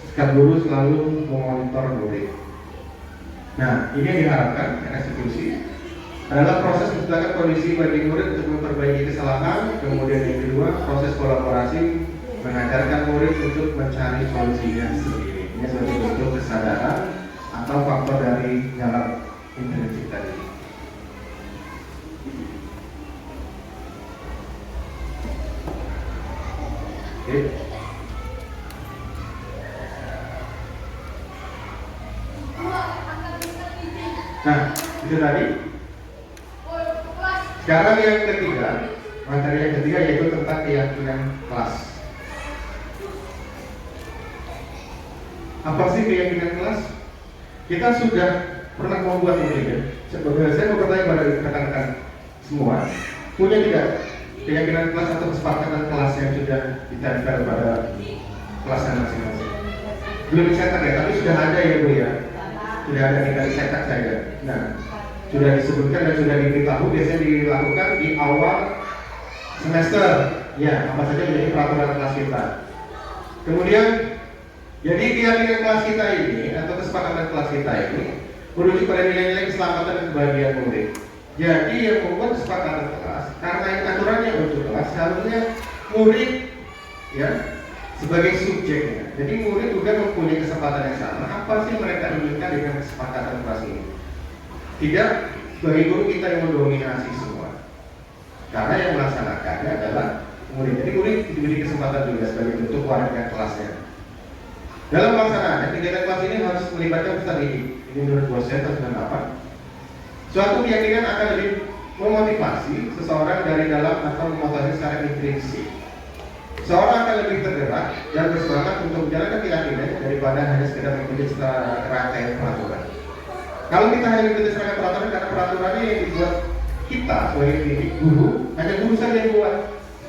Setiap guru selalu memonitor murid. Nah, ini yang diharapkan restitusi adalah proses menciptakan kondisi bagi murid untuk memperbaiki kesalahan. Kemudian yang kedua, proses kolaborasi mengajarkan murid untuk mencari solusinya sendiri. Ini sebagai bentuk kesadaran atau faktor dari dalam intrinsik tadi. Oke. Nah, itu tadi. Sekarang yang ketiga, materi yang ketiga yaitu tentang keyakinan kelas. Apa sih keyakinan kelas? Kita sudah pernah membuat murid ya? Saya mau bertanya kepada rekan-rekan semua, punya tidak keyakinan kelas atau kesepakatan kelas yang sudah ditempel pada kelasnya masing-masing? Belum dicetak ya, tapi sudah ada ya Bu ya? Sudah ada, tinggal dicetak saja. Nah, sudah disebutkan dan sudah diberitahu, biasanya dilakukan di awal semester. Ya, apa saja menjadi peraturan kelas kita. Kemudian, jadi keyakinan kelas kita ini atau kesepakatan kelas kita ini merujuk pada nilai-nilai keselamatan dan kebahagiaan murid. Jadi yang membuat kesepakatan kelas, karena yang aturannya untuk kelas, seharusnya murid ya sebagai subjeknya. Jadi murid juga mempunyai kesempatan yang sama. Apa sih mereka inginkan dengan kesepakatan kelas ini? Tidak sebagai guru kita yang mendominasi semua. Karena yang melaksanakannya adalah murid. Jadi murid diberi kesempatan juga sebagai bentuk warga kelasnya. Dalam pelaksanaannya, kegiatan kelas ini harus melibatkan peserta didik. Ini menurut dosen atau dengan apa? Suatu keyakinan akan lebih memotivasi seseorang dari dalam atau memotivasi secara intrinsik. Seorang akan lebih tergerak dan bersemangat untuk menjalankan keyakinannya daripada hanya sekedar mengikuti rangkaian peraturan. Kalau kita hanya mengikuti rangkaian peraturan, karena peraturannya yang dibuat kita sebagai pendidik guru, hanya guru saja yang buat.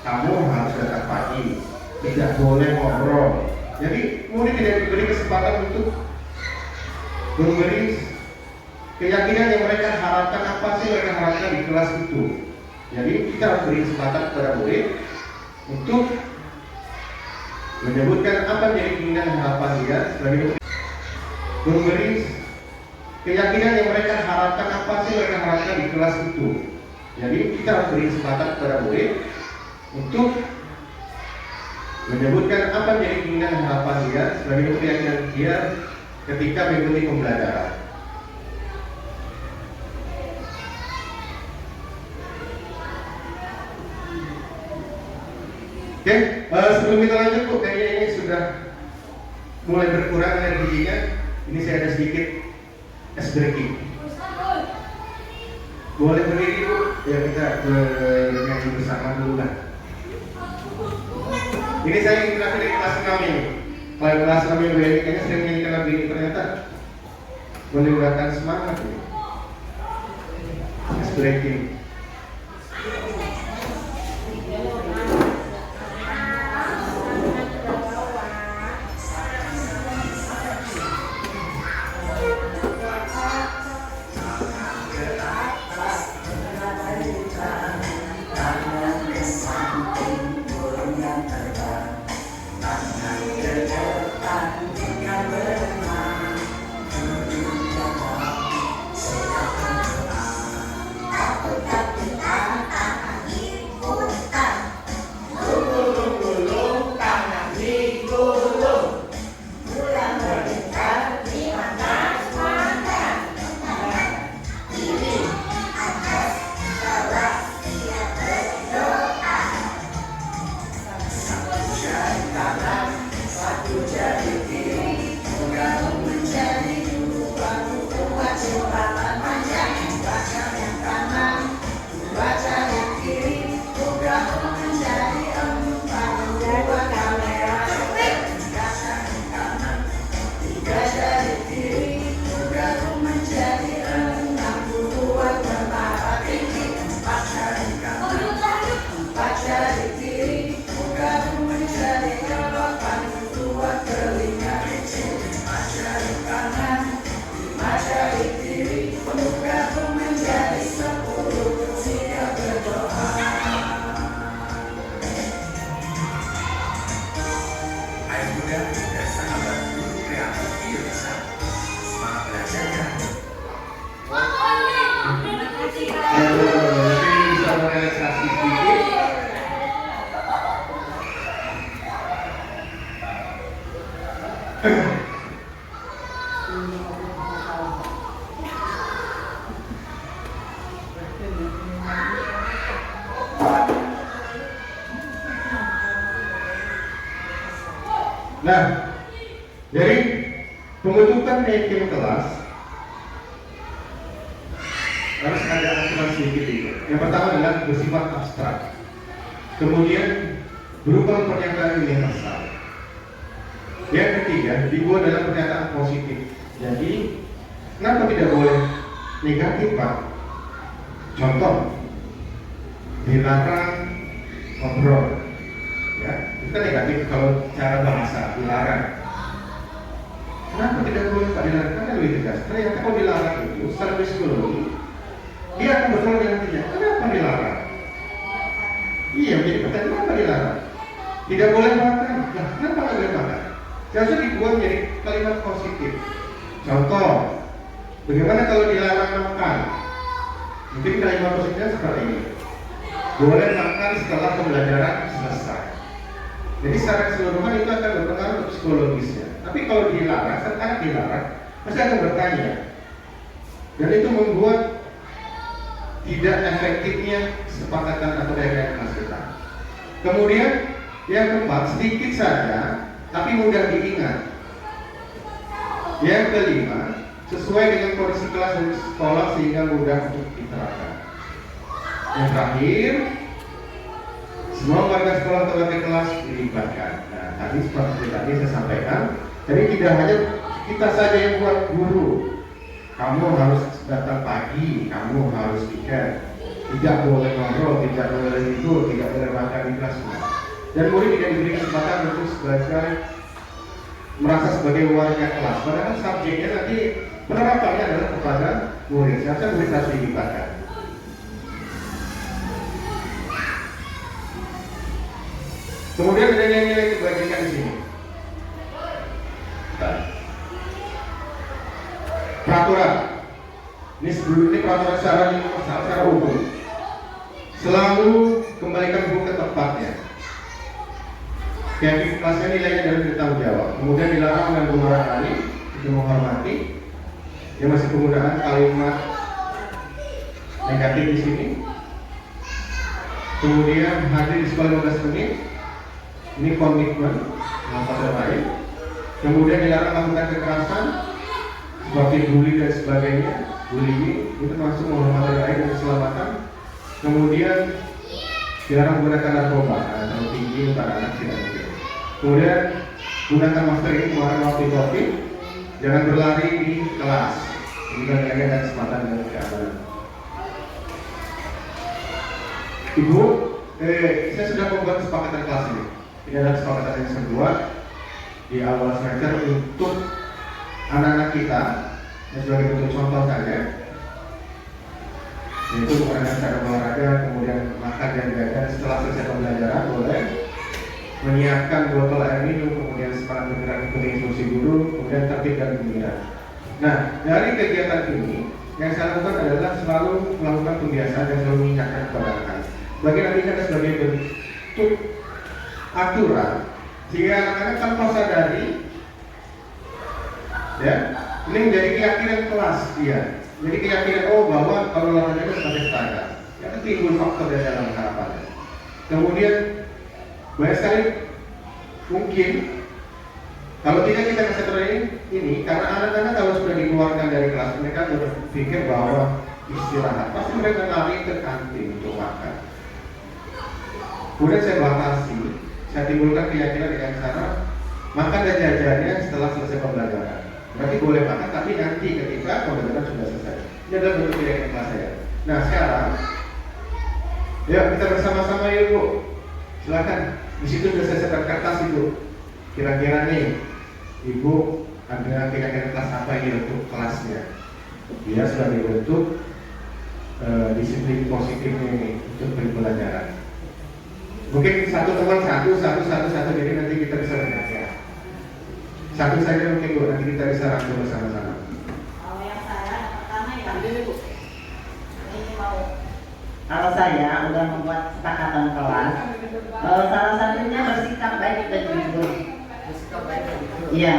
Kamu harus datang pagi, tidak boleh ngobrol. Jadi murid tidak diberi kesempatan untuk memberi keyakinan yang mereka harapkan, apa sih mereka harapkan di kelas itu. Jadi kita harus beri kesempatan kepada murid untuk menyebutkan apa menjadi keinginan dan harapan dia sebagai memberi keyakinan yang mereka harapkan, apa sih mereka harapkan di kelas itu. Jadi kita harus beri kesempatan kepada murid untuk menyebutkan apa menjadi keinginan dan harapan dia sebagai keyakinan dia ketika mengikuti pembelajaran. Oke, sebelum kita lanjut Bu, kayaknya ini sudah mulai berkurang energinya. Ini saya ada sedikit ice breaking. Boleh berdiri Bu, ya kita bernyanyi bersama dulu lah. Ini saya ingin terakhir dari kelas 6 ini. Kalau kelas 6 yang ini kayaknya sering nyanyikan lagu ini, ternyata menimbulkan semangat ini. Ice breaking. Nah, jadi pembentukan ranking kelas harus ada aturan sedikit itu. Yang pertama adalah bersifat abstrak, kemudian berupa pernyataan universal. Yang ketiga dibuat dalam pernyataan positif. Jadi Kenapa tidak boleh negatif, Pak? Contoh, dilarang ngobrol, ya itu kan negatif kalau cara bahasa, dilarang. Kenapa tidak boleh Pak dilarang? Kan lebih tegas. Ternyata kalau dilarang itu secara psikologi dia akan bertolak nantinya. Kenapa dilarang? Iya, menjadi pertanyaan, kenapa dilarang? Tidak boleh makan. Nah, kenapa tidak boleh makan? Seharusnya dibuat menjadi kalimat positif. Contoh, bagaimana kalau dilarang makan? Mungkin kalimat positifnya seperti ini. Boleh makan setelah pembelajaran selesai. Jadi secara keseluruhan itu akan berpengaruh untuk psikologisnya. Tapi kalau dilarang, setelah dilarang, pasti akan bertanya. Dan itu membuat tidak efektifnya kesepakatan atau keyakinan kelas kita. Kemudian yang keempat, sedikit saja tapi mudah diingat. Yang kelima, sesuai dengan kondisi kelas dan sekolah sehingga mudah untuk diterapkan. Yang terakhir, semua warga sekolah atau warga kelas dilibatkan. Nah, tadi seperti tadi saya sampaikan, jadi tidak hanya kita saja yang buat guru. Kamu harus datang pagi, kamu harus tiket, tidak boleh ngobrol, tidak boleh tidur, tidak boleh makan di kelas. Dan murid tidak diberi kesempatan untuk merasa sebagai warga kelas. Padahal subjeknya nanti penerapannya adalah kepada murid. Seharusnya murid harus dilibatkan. Kemudian ada nilai-nilai kebajikan di sini. Peraturan. Ini peraturan secara universal, secara umum. Selalu kembalikan buku ke tempatnya. Yang kelasnya nilainya dari bertanggung jawab. Kemudian dilarang mengganggu orang lain, itu menghormati. Dia masih penggunaan kalimat negatif di sini. Kemudian hadir di sekolah 15 menit. Ini komitmen dengan pasal lain. Kemudian dilarang melakukan kekerasan seperti bully dan sebagainya. Bullying itu masuk menghormati lain dan keselamatan. Kemudian dilarang menggunakan narkoba, terlalu tinggi pada anak tidak mungkin. Kemudian gunakan masker ini mengeluarkan waktu-waktu. Jangan berlari di kelas. Ini bagian dan kesempatan dan keamanan. Ibu, saya sudah membuat kesepakatan kelas ini. Ini adalah kesepakatan yang saya buat di awal semester untuk anak-anak kita. Yang sebagai bentuk contoh saja, yaitu menggunakan cara olahraga, kemudian makan dan jajan setelah selesai pembelajaran boleh menyiapkan botol air minum, kemudian semangat bergerak ikuti instruksi guru, kemudian tertib dan gembira. Nah, dari kegiatan ini yang saya lakukan adalah selalu melakukan pembiasaan dan selalu mengingatkan kepada anak-anak. Bagi nanti ada sebagai bentuk aturan sehingga anak-anak tanpa sadari, ya, ini menjadi keyakinan kelas dia. Jadi keyakinan bahwa kalau olahraga itu sebagai standar. Ya, itu timbul faktor dari dalam harapannya. Kemudian banyak sekali mungkin kalau tidak kita kasih aturan ini karena anak-anak kalau sudah dikeluarkan dari kelas mereka berpikir bahwa istirahat, pasti mereka lari ke kantin untuk makan. Kemudian saya batasi, saya timbulkan keyakinan dengan cara makan dan jajannya setelah selesai pembelajaran. Berarti boleh makan, tapi nanti ketika pembelajaran sudah selesai. Ini adalah bentuk keyakinan kelas saya. Nah sekarang, ya kita bersama-sama ya Bu. Silakan. Di situ sudah saya sebar kertas itu. Kira-kira nih, Ibu ada keyakinan kelas apa ini untuk kelasnya? Dia sudah dibentuk disiplin positif ini untuk pembelajaran. Mungkin satu teman satu, jadi nanti kita bisa belajar. Satu saja mungkin Bu, nanti kita bisa rangkum bersama-sama. Kalau yang saya pertama ya, ini mau. Kalau saya udah membuat kesepakatan kelas, salah satunya bersikap baik dan jujur. Bersikap baik dan jujur. Iya.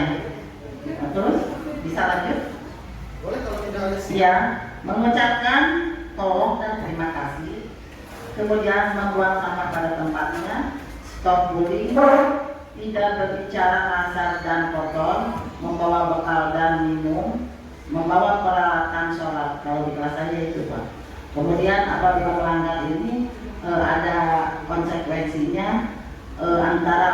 Terus bisa lanjut? Boleh kalau tidak ada. Iya, mengucapkan tolong dan terima kasih. Kemudian membuang sampah pada tempatnya, stop bullying, tidak berbicara kasar dan kotor, membawa bekal dan minum, membawa peralatan sholat. Kalau di kelas saya itu Pak. Kemudian apabila melanggar ini ada konsekuensinya antara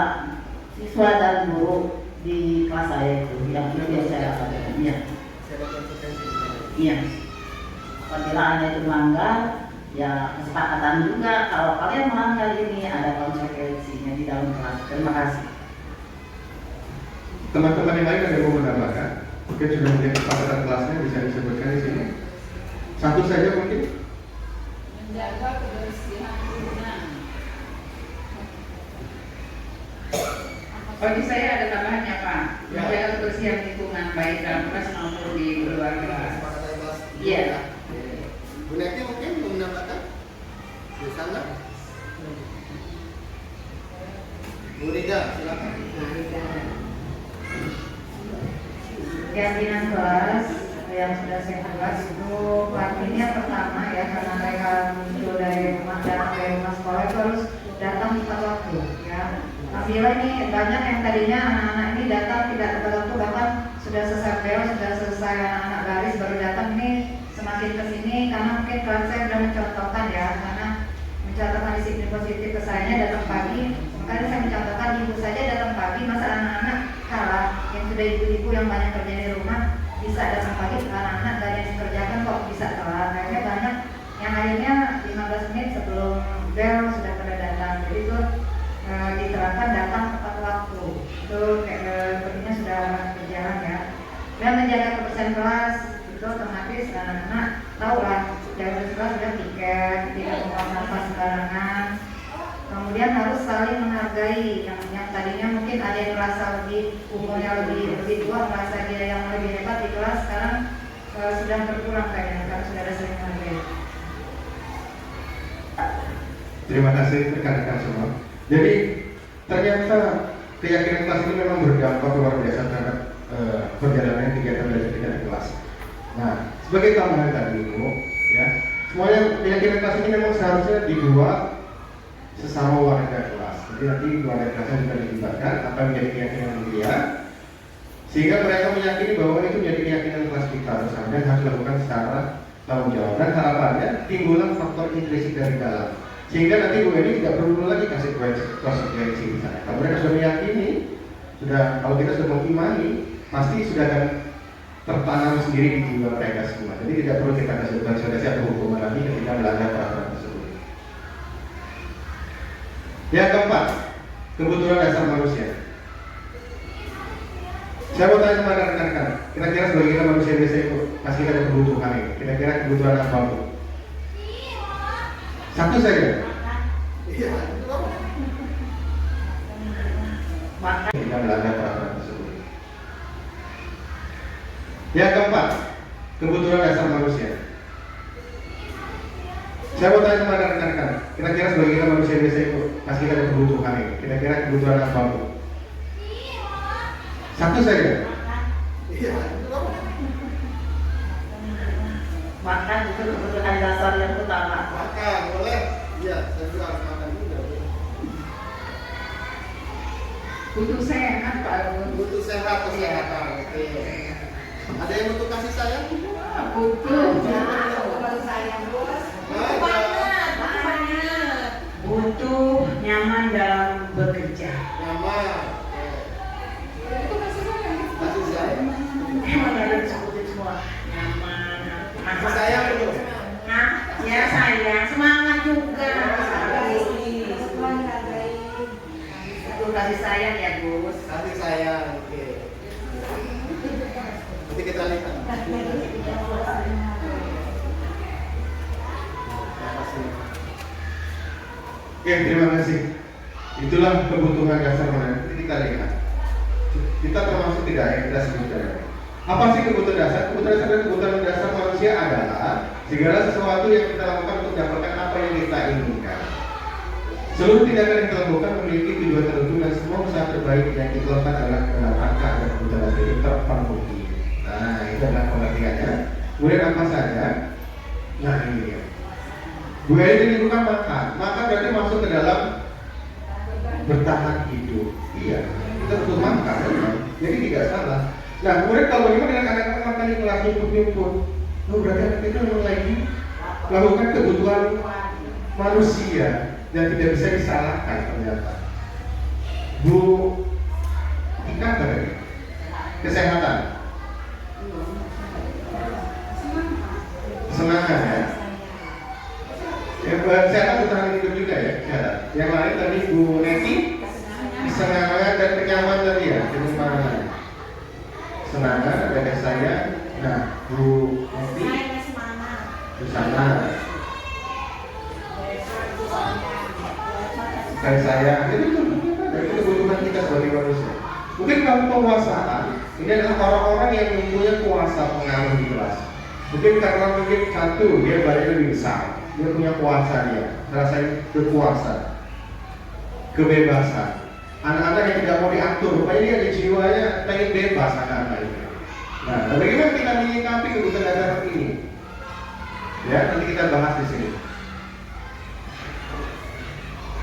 siswa dan guru di kelas saya itu yang saya lakukan. Iya. Iya. Apabila Anda itu melanggar, ya kesepakatan juga kalau kalian melanggar ini ada konsekuensinya di dalam kelas. Terima kasih. Teman-teman yang lain ada yang mau menambahkan? Mungkin sudah menjadi kesepakatan kelasnya bisa disebutkan di sini. Satu saja mungkin. Menjaga kebersihan lingkungan. Bagi saya ada tambahannya Pak. Menjaga kebersihan lingkungan baik dalam kelas maupun di luar kelas. Iya. Bu Neti mungkin mau menambahkan di sana. Bu Rida, silakan. Keyakinan kelas yang sudah saya kelas itu artinya pertama ya, karena mereka muncul dari rumah, datang dari rumah sekolah itu harus datang tepat waktu ya. Alhamdulillah ini banyak yang tadinya anak-anak ini datang tidak tepat waktu, bahkan sudah selesai bel, sudah selesai anak-anak baris baru datang. Ini semakin kesini karena mungkin kelas saya sudah mencontohkan ya, karena mencontohkan disiplin positif ke saya datang pagi. Makanya saya mencontohkan ibu saja datang pagi, masa anak-anak kalah yang sudah ibu-ibu yang banyak kerja di rumah bisa datang pagi, anak-anak dari yang dikerjakan kok bisa telat. Akhirnya banyak yang akhirnya 15 menit sebelum bel sudah pada datang. Jadi itu diterapkan datang tepat waktu. Itu sepertinya sudah berjalan ya. Dan menjaga kebersihan kelas itu otomatis anak-anak tahu lah, jaga kelas sudah tiket, tidak membuang sampah sembarangan. Kemudian harus saling menghargai yang tadinya mungkin ada yang merasa lebih umurnya lebih tua, merasa dia yang lebih hebat di kelas, sekarang sudah berkurang kayaknya karena sudah ada saling menghargai. Terima kasih rekan-rekan semua. Jadi ternyata keyakinan kelas ini memang berdampak luar biasa terhadap perjalanan kegiatan belajar kita di kelas. Nah, sebagai tambahan tadi Bu, ya, semuanya keyakinan kelas ini memang seharusnya dibuat sesama warga kelas. Jadi nanti warga kelasnya juga dilibatkan apa yang menjadi keyakinan dia, sehingga mereka meyakini bahwa itu menjadi keyakinan kelas kita bersama dan harus dilakukan secara tanggung jawab. Dan harapannya timbullah faktor intrinsik dari dalam, sehingga nanti Bu Eni tidak perlu lagi kasih konsekuensi di sana. Kalau mereka sudah meyakini, kalau kita sudah mengimani, pasti sudah akan tertanam sendiri di jiwa mereka semua. Jadi tidak perlu kita kasih konsekuensi atau hukuman lagi ketika melanggar peraturan tersebut. Yang keempat, kebutuhan dasar manusia. Saya mau tanya kepada rekan-rekan, kira-kira sebagai kita manusia biasa itu pasti ada kebutuhan ini. Kira-kira kebutuhan apa Bu? Satu saja. Iya. Ketika melanggar peraturan tersebut. Yang keempat, kebutuhan dasar manusia. Saya mau tanya kepada rekan-rekan, kira-kira sebagai kita manusia biasa itu pasti ada kebutuhan ini. Kira-kira kebutuhan apa Bu? Satu saja. Iya. Makan itu kebutuhan dasar yang utama. Makan boleh. Iya, saya juga harus makan juga. Butuh sehat Pak. Butuh sehat, kesehatan. Oke. Ada yang butuh kasih sayang? Butuh. Butuh nyaman dalam bekerja. Nyaman. Kasih sayang. Emang ada disebutin semua. Nyaman. Kasih sayang dulu. Nah, ya sayang, semangat juga. Itu kasih sayang ya Gus. Kasih sayang. Oke. Nanti kita lihat. Oke, terima kasih. Itulah kebutuhan dasar manusia. Kita lihat. Kita termasuk tidak yang kita sebutkan. Apa sih kebutuhan dasar? Kebutuhan dasar manusia adalah segala sesuatu yang kita lakukan untuk mendapatkan apa yang kita inginkan. Seluruh tindakan yang kita lakukan memiliki tujuan tertentu dan semua usaha terbaik yang kita lakukan adalah dalam rangka agar kebutuhan dasar itu terpenuhi. Nah, itu adalah pengertiannya. Kemudian apa saja? Nah, ini dia. Bu Eni ini bukan makan. Makan berarti masuk ke dalam bertahan hidup. Iya, kita butuh makan. Jadi tidak salah. Nah, kemudian kalau bagaimana dengan anak-anak makan di kelas nyumput-nyumput? Oh, berarti anak itu memang lagi melakukan kebutuhan manusia dan tidak bisa disalahkan ternyata. Bu Ika tadi kesehatan. dia terima Semana ada saya. Nah, Bu Novi di sana. Kayak saya, jadi itu kebutuhan kita sebagai manusia. Mungkin kalau penguasaan, ini adalah orang-orang yang mempunyai kuasa pengaruh di kelas. Mungkin karena satu, dia badannya lebih besar, dia punya kuasa dia, rasanya kekuasaan, kebebasan. Anak-anak yang tidak mau diatur, rupanya dia ada jiwanya pengen bebas anak-anak ini. Nah, bagaimana kita menyikapi kebutuhan dasar ini? Ya, nanti kita bahas di sini.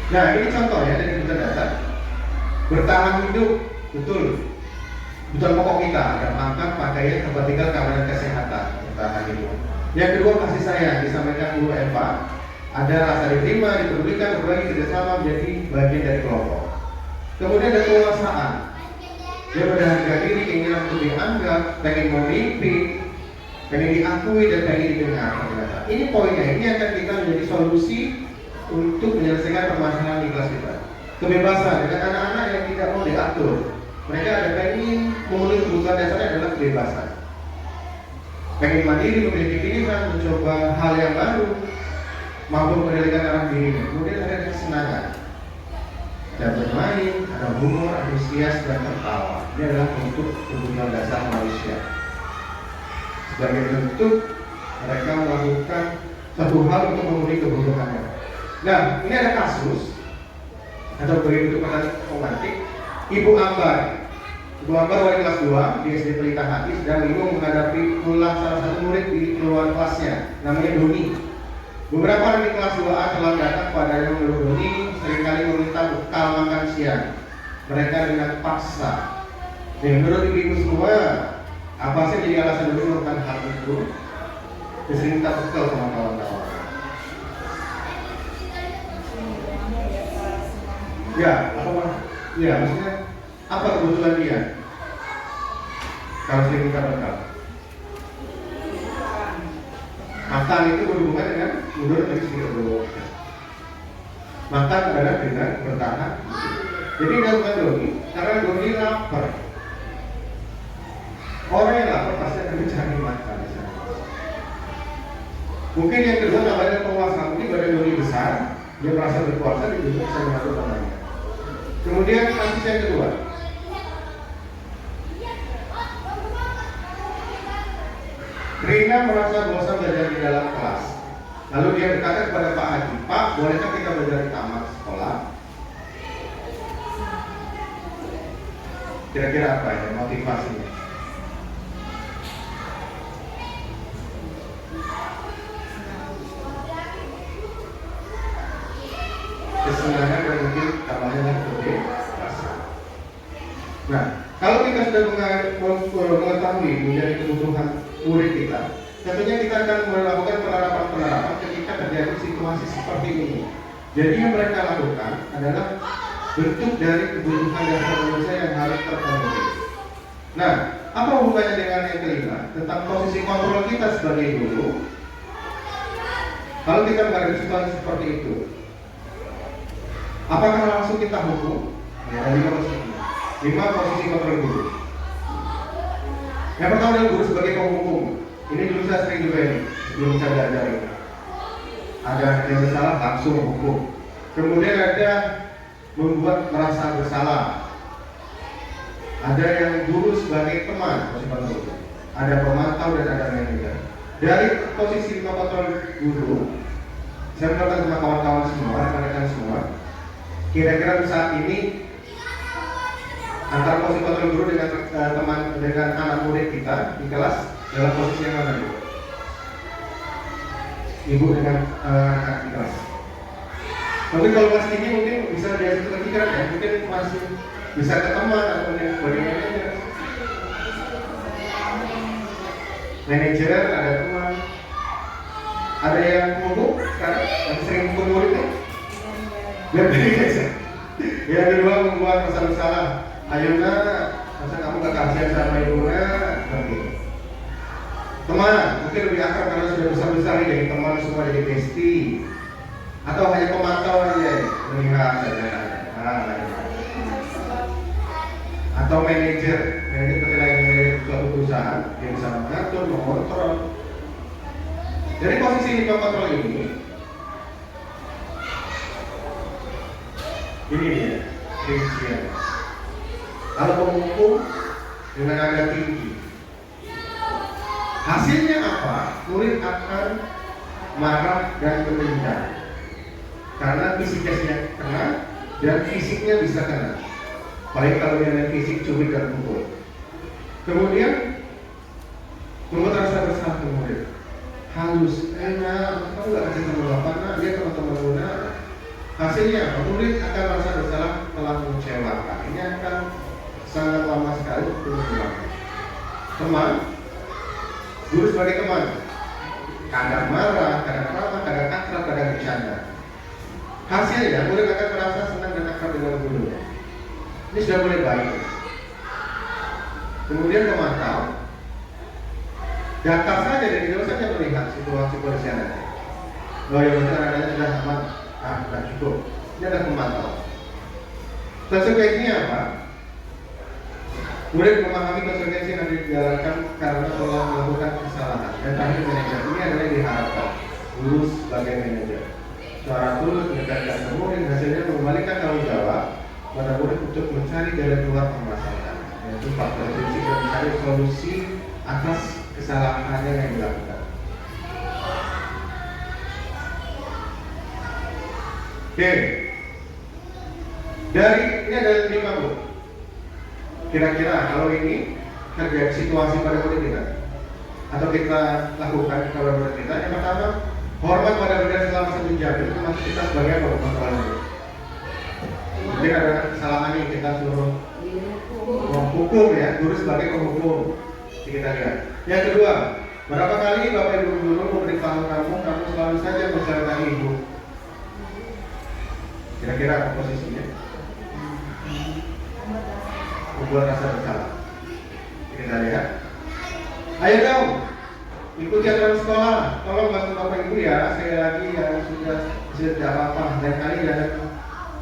Nah, ini contohnya dari kebutuhan dasar. Bertahan hidup, betul. Kebutuhan pokok kita, ada makan, pakaian, tempat tinggal, keamanan, kesehatan. Bertahan hidup. Yang kedua, kasih sayang, disampaikan Guru Eva. Ada rasa diterima, dipedulikan, berbagi, kerjasama menjadi bagian dari kelompok. Kemudian ada kekuasaan. Dia berharga diri, keinginan untuk dianggap, pengen memimpin, pengen diakui dan pengen didengar. Ini poinnya, ini akan kita menjadi solusi untuk menyelesaikan permasalahan di kelas kita. Kebebasan dengan anak-anak yang tidak mau diatur. Mereka ada pengen memenuhi kebutuhan dasarnya adalah kebebasan. Pengen mandiri, memiliki pilihan, mencoba hal yang baru, mampu mengendalikan arah diri. Kemudian ada kesenangan. Ada bermain, ada humor, antusias, dan tertawa. Ini adalah bentuk kebutuhan dasar manusia. Sebagai bentuk mereka melakukan satu hal untuk memenuhi kebutuhannya. Nah, ini ada kasus atau bentuk pertanyaan romantik. Ibu Ambar wali kelas 2 di SD Pelita Hati sedang bingung menghadapi ulah salah satu murid di keluar kelasnya, namanya Doni. Beberapa orang di kelas 2A telah datang pada yang menurut Doni seringkali meminta bekal makan siang. Mereka dengan paksa. Dan menurut ibu semua, apa sih jadi alasan Doni melakukan hal itu? Dia sering minta bekal sama kawan-kawan. Ya, apa? Ya, maksudnya apa kebutuhan dia? Kalau sering minta bekal. Makan itu berhubungan dengan mundur dari segi berhubungan. Makan adalah dengan bertahan. Jadi dilakukan Doni karena Doni lapar. Orang yang lapar pasti akan mencari makan di sana. Mungkin yang kedua namanya penguasa. Mungkin badan Doni besar, dia merasa berkuasa, dia juga bisa mengatur namanya. Kemudian kasus yang kedua. Rina merasa bosan belajar di dalam kelas. Lalu dia berkata kepada Pak Haji, Pak, bolehkah kita belajar di taman sekolah? Kira-kira apa ya motivasinya? Kesenangan dan mungkin tambahnya lebih rasa. Nah, kalau kita sudah mengetahui menjadi kebutuhan murid kita, tentunya kita akan melakukan penerapan ketika terjadi situasi seperti ini. Jadi yang mereka lakukan adalah bentuk dari kebutuhan dasar manusia yang harus terpenuhi. Nah, apa hubungannya dengan yang kelima tentang posisi kontrol kita sebagai guru? Kalau kita menghadapi situasi seperti itu, apakah langsung kita hukum? Ya, ada 5 posisi kontrol guru. Yang pertama adalah guru sebagai penghukum. Ini dulu saya sering juga ini, sebelum saya belajar ini. Ada yang bersalah langsung hukum. Kemudian ada membuat merasa bersalah. Ada yang guru sebagai teman, ada pemantau dan ada manajer. Dari posisi 5 kontrol guru, saya berkata sama kawan-kawan semua, rekan-rekan semua, kira-kira saat ini antara posisi kontrol guru dengan teman dengan anak murid kita di kelas dalam posisi yang mana dulu? Ibu dengan anak di kelas. Tapi kalau kelas tinggi mungkin bisa dari situ kepikiran ya, mungkin masih bisa ke teman atau bagaimana? Manajer ada teman, ada yang mabuk sekarang yang sering mukul muridnya. Yang kedua membuat rasa bersalah. Ayo masa kamu gak kasihan sama ibunya? Seperti itu. Teman, mungkin lebih akrab karena sudah besar-besar nih, jadi teman semua jadi bestie. Atau hanya pemantau aja, melihat saja. atau manajer ketika manajer suatu perusahaan, dia bisa mengatur, mengontrol. Dari posisi lingkup kontrol ini dia rincian. Kalau penghukum dengan nada tinggi, hasilnya apa? Murid akan marah dan menendang karena psikisnya kena dan fisiknya bisa kena. Baik kalau dia main fisik, cubit dan pukul. Kemudian membuat rasa bersalah ke murid. Halus, enak, kamu gak kasih teman bapak, nah dia teman-teman muda. Hasilnya murid akan merasa bersalah telah mengecewakan. Ini akan sangat lama sekali berulang. Teman, guru sebagai teman, kadang marah, kadang ramah, kadang akrab, kadang bercanda. Hasilnya murid akan merasa senang dan akrab dengan guru. Ini sudah mulai baik. Kemudian pemantau, data saja dari jauh saja melihat situasi polisian. Oh ya benar, adanya sudah aman. Tidak cukup. Ini ada pemantau. Konsekuensinya apa? Murid memahami konsekuensi yang dijalankan karena telah melakukan kesalahan. Dan terakhir manajer, ini adalah yang diharapkan guru sebagai manajer. Secara tulus mendekatkan ke murid, hasilnya mengembalikan tanggung jawab pada murid untuk mencari jalan keluar permasalahan, yaitu faktor prinsip dan mencari solusi atas kesalahannya yang dilakukan. Oke, ini ada 5 Bu. Kira-kira kalau ini terjadi situasi pada murid kita, atau kita lakukan kepada murid kita, yang pertama, hormat pada murid selama 1 jam. Itu maksud kita sebagai apa? Jadi ada kesalahan yang kita suruh menghukum ya, guru sebagai penghukum. Kita lihat. Yang kedua, berapa kali Bapak Ibu guru memberitahu kamu selalu saja bersama ibu. Kira-kira apa posisinya? Membuat rasa bersalah. Kita lihat. Ayo dong, ikuti aturan sekolah. Tolong bantu Bapak Ibu ya. Sekali lagi yang sudah tidak apa-apa. Lain kali jangan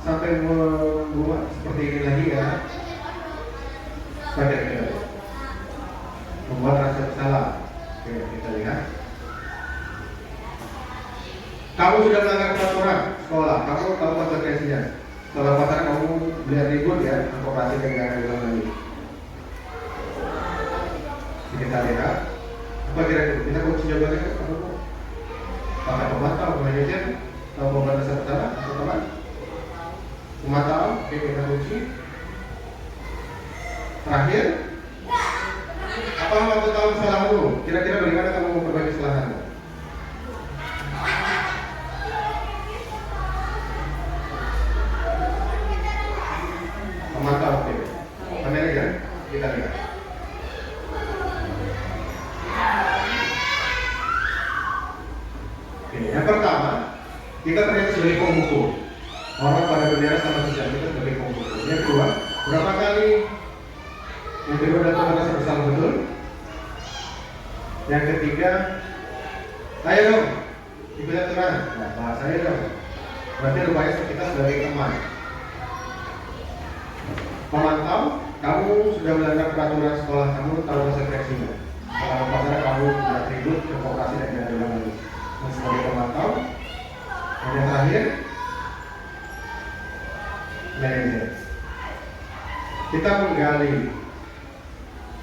sampai membuat seperti ini lagi ya. Pada kita membuat rasa bersalah. Oke, kita lihat. Kamu sudah melanggar peraturan sekolah. Kamu tahu konsekuensinya. Kalau pacaran kamu biar ribut ya, operasi dengan ulang lagi. Kita lihat. Apa kira-kira? Kita kunci jawabannya apa Bu? Pakai pemantau, manajer, atau membuat rasa bersalah, atau teman? Pemantau, oke kita kunci. Terakhir, apa waktu tahu kesalahanmu? Kira-kira bagaimana kamu memperbaiki kesalahanmu? Pemantau, oke. Manajer, kita lihat. Oke, yang pertama, kita terlihat sebagai penghukum. Orang pada bendera sama sejak kita sebagai penghukum. Yang kedua, berapa kali yang kedua datang merasa bersalah betul. Yang ketiga, ayo dong, ikut aturan. Nah, bahasanya dong. Berarti rupanya kita sebagai teman. Pemantau, kamu sudah melanggar peraturan sekolah kamu, tahu konsekuensinya. Kalau pacaran kamu tidak ribut, berkooperasi dan tidak ada lagi. Dan sebagai pemantau, dan yang terakhir, manajer. Kita menggali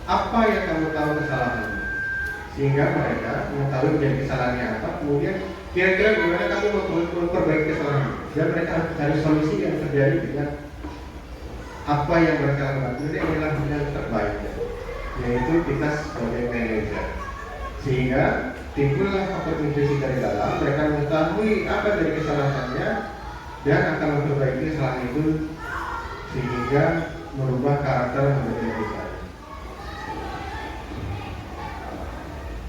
apa yang kamu tahu kesalahannya, sehingga mereka mengetahui menjadi kesalahannya apa. Kemudian kira-kira bagaimana kamu memperbaiki kesalahan, dan mereka harus cari solusi yang terjadi dengan apa yang mereka lakukan. Jadi inilah yang terbaik, yaitu kita sebagai manajer, sehingga timbullah faktor intuisi dari dalam. Mereka mengetahui apa dari kesalahannya dan akan memperbaiki kesalahan itu sehingga merubah karakter menjadi lebih baik.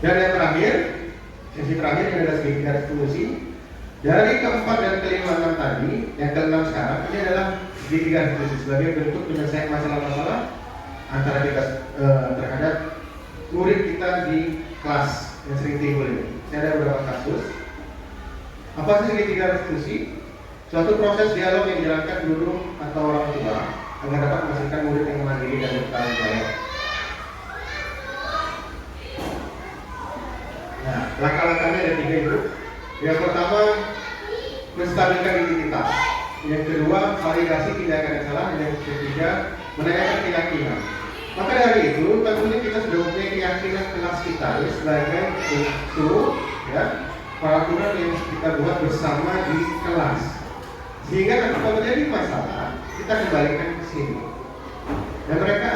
Dan yang terakhir, sesi terakhir yang ada segitiga restitusi. Dari keempat dan kelima enam tadi, yang keenam sekarang ini adalah segitiga restitusi sebagai bentuk penyelesaian masalah-masalah antara kita terhadap murid kita di kelas yang sering timbul ini. Saya ada beberapa kasus. Apa sih segitiga restitusi? Suatu proses dialog yang dijalankan guru atau orang tua agar dapat menghasilkan murid yang mandiri dan bertanggung jawab. Nah, langkah-langkahnya ada 3 itu. Yang pertama, menstabilkan identitas. Yang kedua, validasi tindakan yang salah. Dan yang ketiga, menanyakan keyakinan. Maka dari itu, tentunya kita sudah mempunyai keyakinan kelas kita ini sebagai bentuk ya, peraturan yang kita buat bersama di kelas. Sehingga nanti kalau terjadi masalah, kita kembalikan ke sini. Dan mereka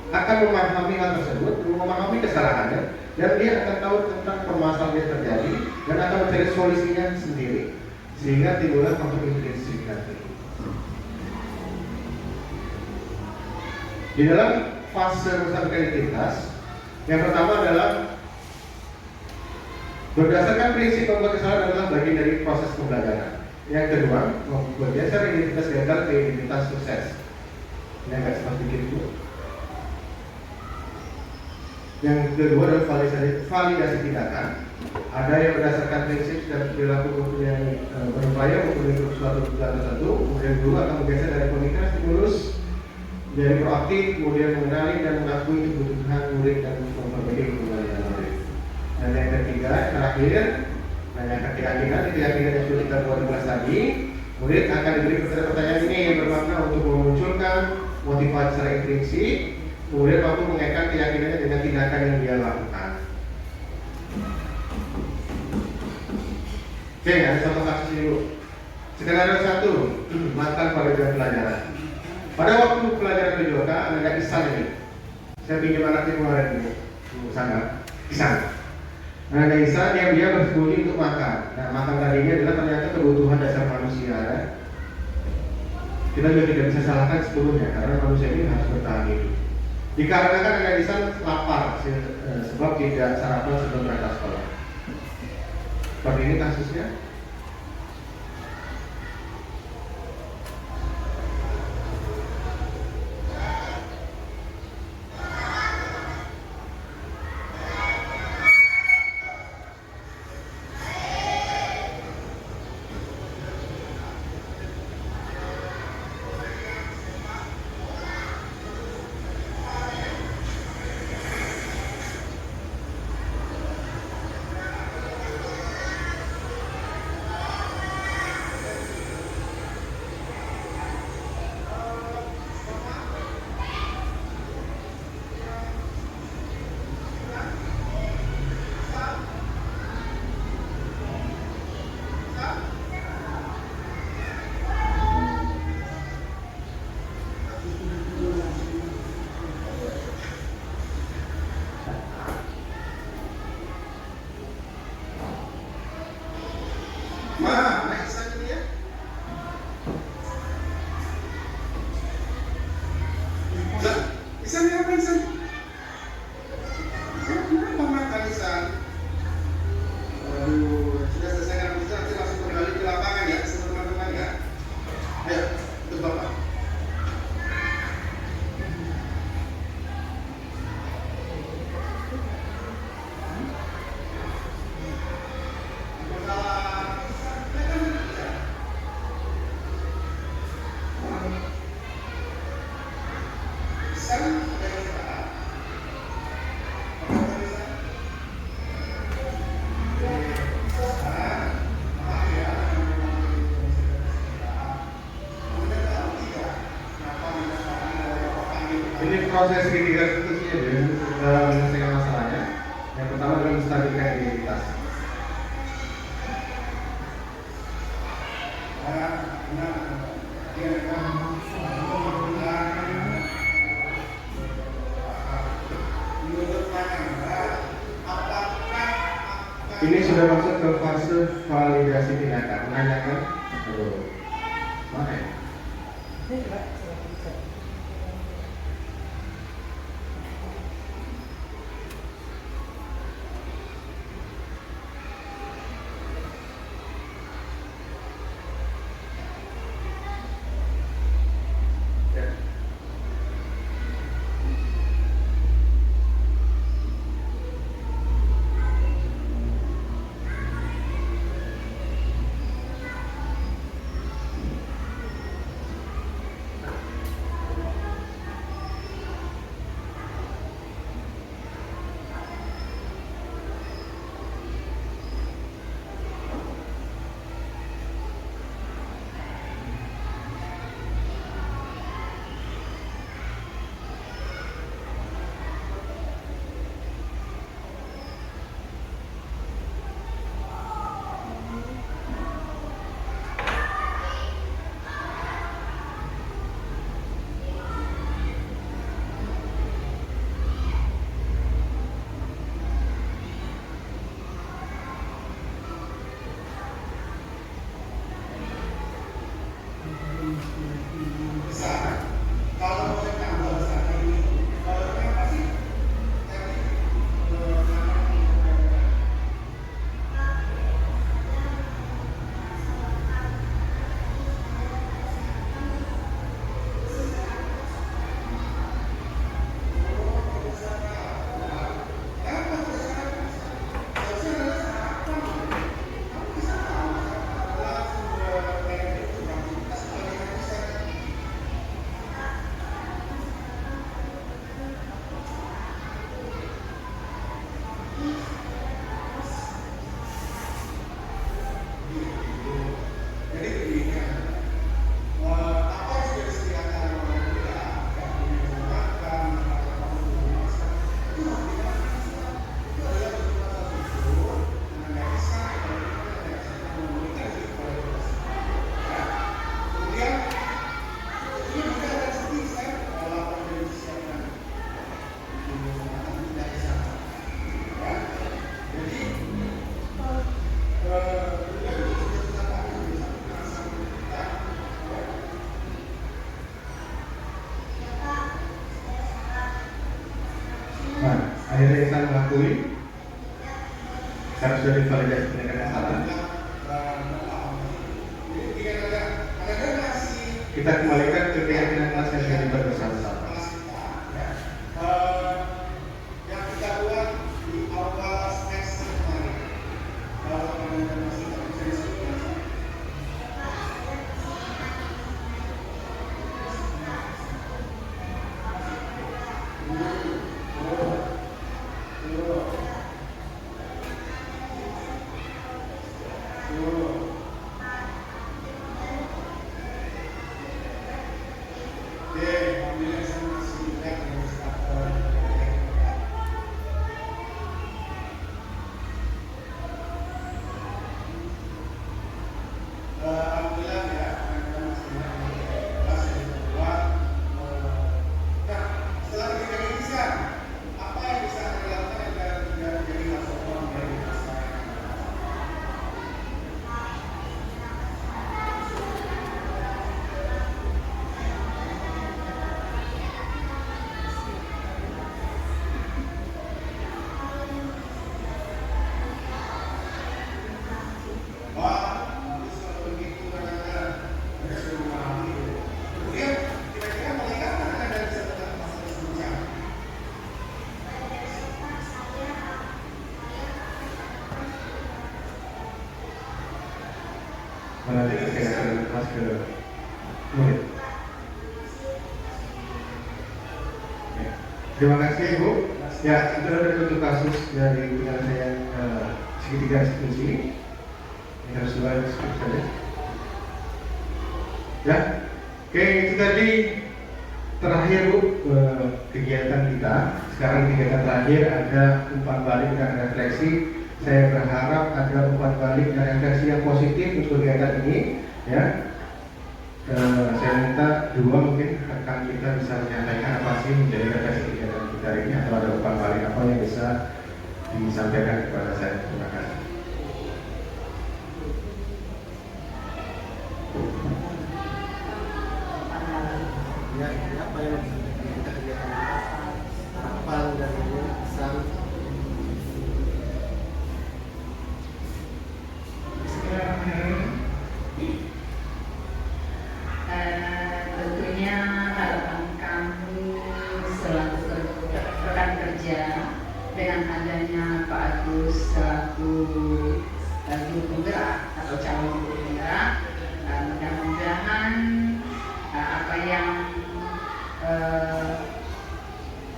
akan memahami hal tersebut, memahami kesalahannya, dan dia akan tahu tentang permasalahan yang terjadi dan akan mencari solusinya sendiri. Sehingga timbullah konflik intrinsik nanti. Di dalam fase menstabilkan identitas, yang pertama adalah berdasarkan prinsip membuat kesalahan adalah bagian dari proses pembelajaran. Yang kedua, bergeser identitas gagal ke identitas sukses. Ini agak seperti itu. Yang kedua adalah validasi tindakan. Ada yang berdasarkan prinsip dan perilaku mempunyai berupaya mempunyai suatu tujuan tertentu. Kemudian kedua akan bergeser dari pemikiran stimulus jadi proaktif, kemudian mengenali dan mengakui kebutuhan murid dan memperbaiki kebutuhan murid. Dan yang ketiga, terakhir, menanyakan keyakinan. Keyakinan yang sudah kita buat di kelas tadi, murid akan diberi pertanyaan ini yang bermakna untuk memunculkan motivasi secara intrinsik, kemudian mampu mengaitkan keyakinannya dengan tindakan yang dia lakukan. Oke, ada contoh kasus dulu. Skenario 1, mantan pelajar pelajaran. Pada waktu pelajaran PJOK, anak Isan ini, saya pinjam anaknya kemarin di sana, Isan. Anak Isan yang dia bersembunyi untuk makan. Nah, makan tadinya adalah ternyata kebutuhan dasar manusia. Ya. Kita juga tidak bisa salahkan sepenuhnya karena manusia ini harus bertahan hidup. Dikarenakan anak Isan lapar sebab tidak sarapan sebelum berangkat sekolah. Seperti ini kasusnya. Ini proses ketiga seterusnya dalam menyelesaikan masalahnya. Yang pertama adalah menstabilkan identitas. Ini sudah masuk ke fase validasi tindakan. Menanyakan, mana ya? Nah, akhirnya Ihsan mengakui karena sudah divalidasi pendidikan yang salah. Kita kembalikan ke keyakinan kelas yang sudah dibuat bersama-sama. Yang kita buat di awal semester kemarin, kalau teman-teman masih tak bisa diskusi. Alhamdulillah ya, teman-teman semua kelas yang dibuat. Nah, setelah kita bisa, apa yang bisa dilakukan agar tidak menjadi masalah dari masyarakat? Menanti kegiatan kelas ke murid. Ya. Terima kasih Ibu. Ya, itu adalah contoh kasus dari penyelesaian segitiga institusi. Ini harus dua diskusi saja. Ya, oke, itu tadi terakhir Bu kegiatan kita. Sekarang kegiatan terakhir ada umpan balik dan refleksi. Saya berharap ada umpan balik dan refleksi yang positif untuk kegiatan ini. Ya, saya minta dua mungkin rekan kita bisa menyampaikan apa sih menjadi refleksi kegiatan kita ini, atau ada umpan balik apa yang bisa disampaikan kepada saya. Terima kasih. Ya, apa yang kita kerjakan, harapan dan pesan. Tentunya harapan kami selaku rekan kerja dengan adanya Pak Agus selaku guru penggerak atau calon guru penggerak, mudah-mudahan apa yang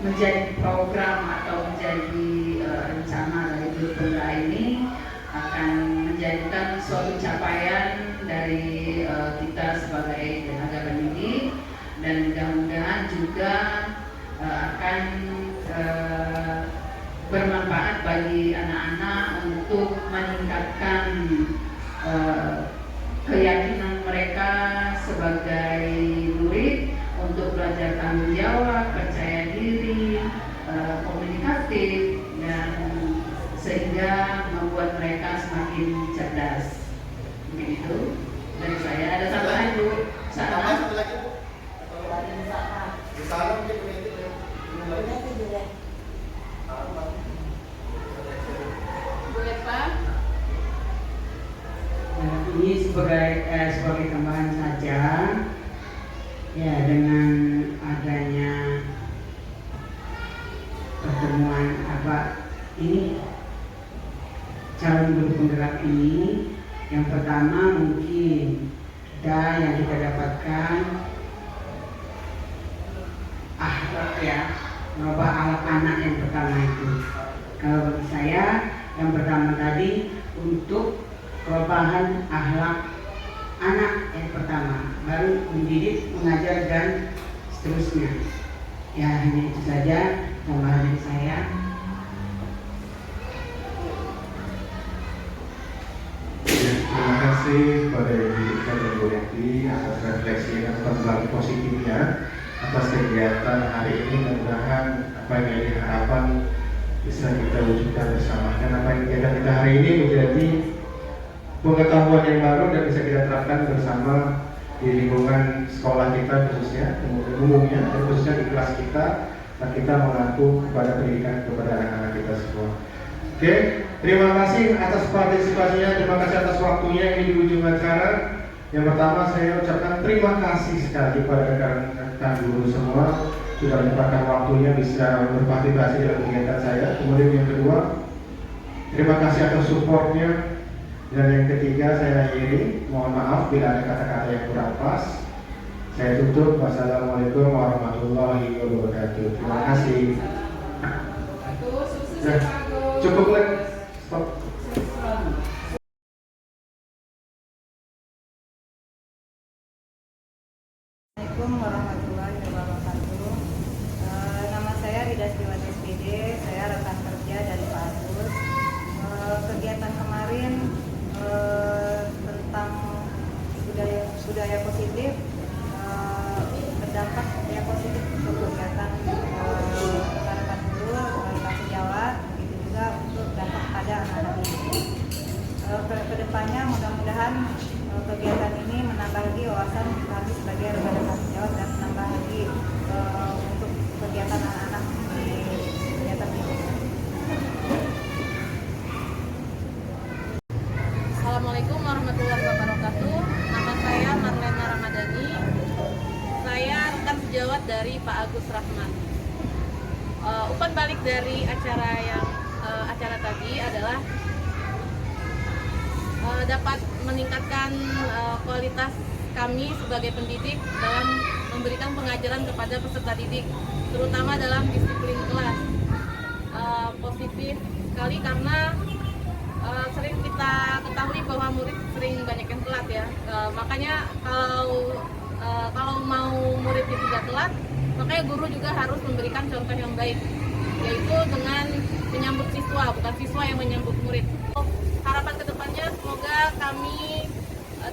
menjadi program atau menjadi rencana dari guru penggerak ini akan menjadikan suatu capaian dari kita sebagai tenaga pendidik, dan mudah-mudahan juga akan bermanfaat bagi anak-anak untuk meningkatkan keyakinan mereka sebagai murid untuk belajar tanggung jawab, percaya diri, komunikatif, dan sehingga membuat mereka semakin cerdas. Begitu dari saya. Ada tambahan Bu? Salam. Satu lagi Bu. Salam mungkin begitu. Bu Eva? Ini sebagai tambahan saja, ya, dengan adanya pertemuan ini calon guru penggerak ini, yang pertama mungkin yang kita dapatkan akhlak, ya, merubah akhlak anak yang pertama itu. Kalau bagi saya yang pertama tadi untuk perubahan akhlak anak yang pertama, baru mendidik, mengajar, dan seterusnya. Ya, hanya itu saja tambahan dari saya. Terima kasih kepada Ibu Ika dan Bu Yanti atas refleksi dan kembali positifnya atas kegiatan hari ini. Mudah-mudahan apa yang jadi harapan bisa kita wujudkan bersama, dan apa yang kegiatan kita hari ini menjadi pengetahuan yang baru dan bisa kita terapkan bersama di lingkungan sekolah kita khususnya, umumnya, dan khususnya di kelas kita, dan kita mengaku kepada pendidikan kepada anak-anak kita semua. Oke, terima kasih atas partisipasinya, terima kasih atas waktunya ini di ujung acara. Yang pertama saya ucapkan terima kasih sekali kepada rekan-rekan guru semua sudah menyempatkan waktunya bisa berpartisipasi dalam kegiatan saya. Kemudian yang kedua, terima kasih atas supportnya. Dan yang ketiga saya akhiri, mohon maaf bila ada kata-kata yang kurang pas. Saya tutup. Wassalamualaikum warahmatullahi wabarakatuh. Terima kasih. Ya, cukup lagi. Stop. Assalamualaikum warahmatullahi wabarakatuh. Nama saya Rida Sriwati SPD, saya rekan kerja dari Pak Agus. Kegiatan kemarin tentang budaya positif berdampak ya positif untuk kegiatan rekan-rekan guru, rekan sejawat, begitu juga untuk dampak pada anak-anak ini. Kedepannya mudah-mudahan kegiatan ini menambah lagi wawasan kami sebagai rekan-rekan sejawat dan menambah lagi untuk kegiatan anak-anak di kegiatan ini. Assalamualaikum warahmatullahi wabarakatuh. Nama saya Marlena Ramadhani. Saya rekan sejawat dari Pak Agus Rahman. Umpan balik dari acara tadi adalah dapat meningkatkan kualitas kami sebagai pendidik dalam memberikan pengajaran kepada peserta didik, terutama dalam disiplin kelas. Positif sekali karena sering kita ketahui bahwa murid sering banyak yang telat ya. Makanya kalau mau muridnya tidak telat, makanya guru juga harus memberikan contoh yang baik, yaitu dengan menyambut siswa, bukan siswa yang menyambut murid. Harapan kedepannya semoga kami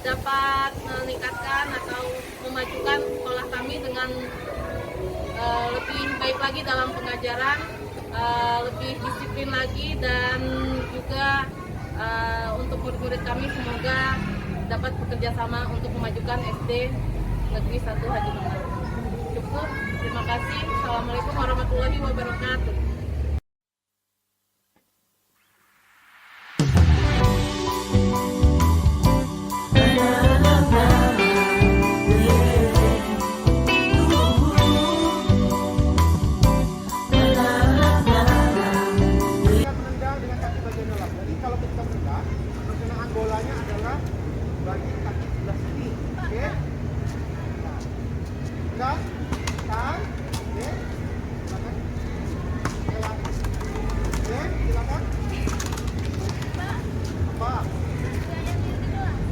dapat meningkatkan atau memajukan sekolah kami dengan lebih baik lagi dalam pengajaran, lebih disiplin lagi, dan juga untuk murid-murid kami semoga dapat bekerja sama untuk memajukan SD Negeri 1 Haji Menang. Cukup, terima kasih. Assalamualaikum warahmatullahi wabarakatuh. Bolanya adalah bagi kaki sebelah sini, oke? Enggak? Tahan, oke? Silakan. Oke, silakan. Apa?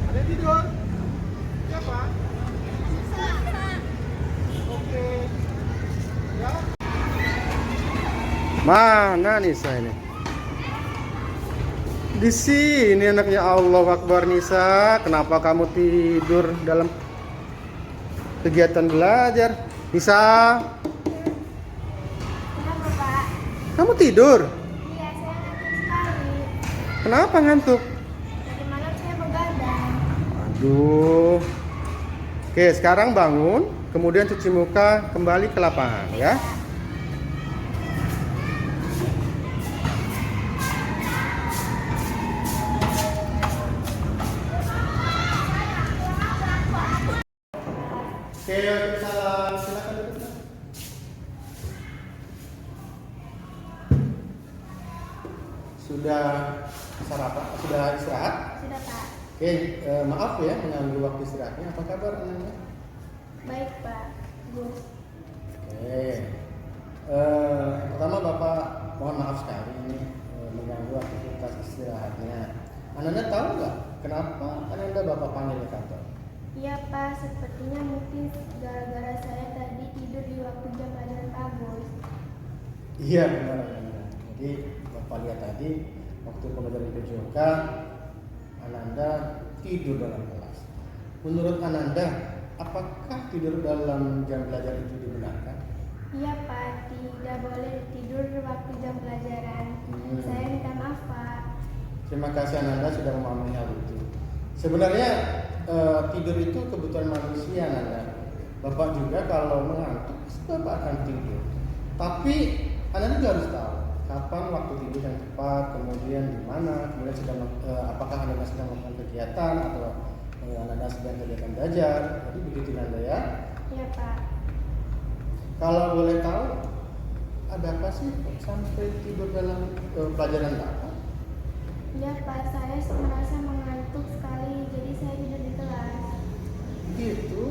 Ada tidur? Siapa? Oke. Ya. Mana Nisa ini? Di sini anaknya. Allah Akbar. Nisa, kenapa kamu tidur dalam kegiatan belajar? Nisa, Kenapa, Pak? kamu tidur? Iya, saya ngantuk sekali. Kenapa ngantuk? Tadi malam saya begadang. Aduh. Oke, sekarang bangun, kemudian cuci muka, kembali ke lapangan ya. Oke, salam. Silakan duduk. Sudah sarapan? Sudah istirahat? Sudah, Pak. Oke, maaf ya mengganggu waktu istirahatnya. Apa kabar anaknya? Baik, Pak. Gus. Oke. Pertama Bapak mohon maaf sekali ini mengganggu aktivitas istirahatnya. Ananda tahu nggak kenapa Ananda Bapak panggil ke kantor? Iya, Pak. Sepertinya mungkin gara-gara saya tadi tidur di waktu jam pelajaran Pak Gus. Iya benar. Jadi Bapak lihat tadi waktu pembelajaran PJOK Ananda tidur dalam kelas. Menurut Ananda, apakah tidur dalam jam belajar itu dibenarkan? Iya, Pak. Tidak boleh tidur waktu jam pelajaran. Saya minta maaf, Pak. Terima kasih Ananda sudah memahami hal itu. Sebenarnya tidur itu kebutuhan manusia Ananda. Bapak juga kalau mengantuk pasti Bapak akan tidur. Tapi Anda juga harus tahu kapan waktu tidur yang tepat, kemudian di mana, kemudian sedang apakah Anda sedang melakukan kegiatan atau Anda sedang kegiatan belajar. Jadi begitu Anda ya. Iya Pak. Kalau boleh tahu, ada apa sih sampai tidur dalam pelajaran Bapak? Iya Pak, saya merasa mengantuk sekali, jadi saya tidur di kelas. Gitu.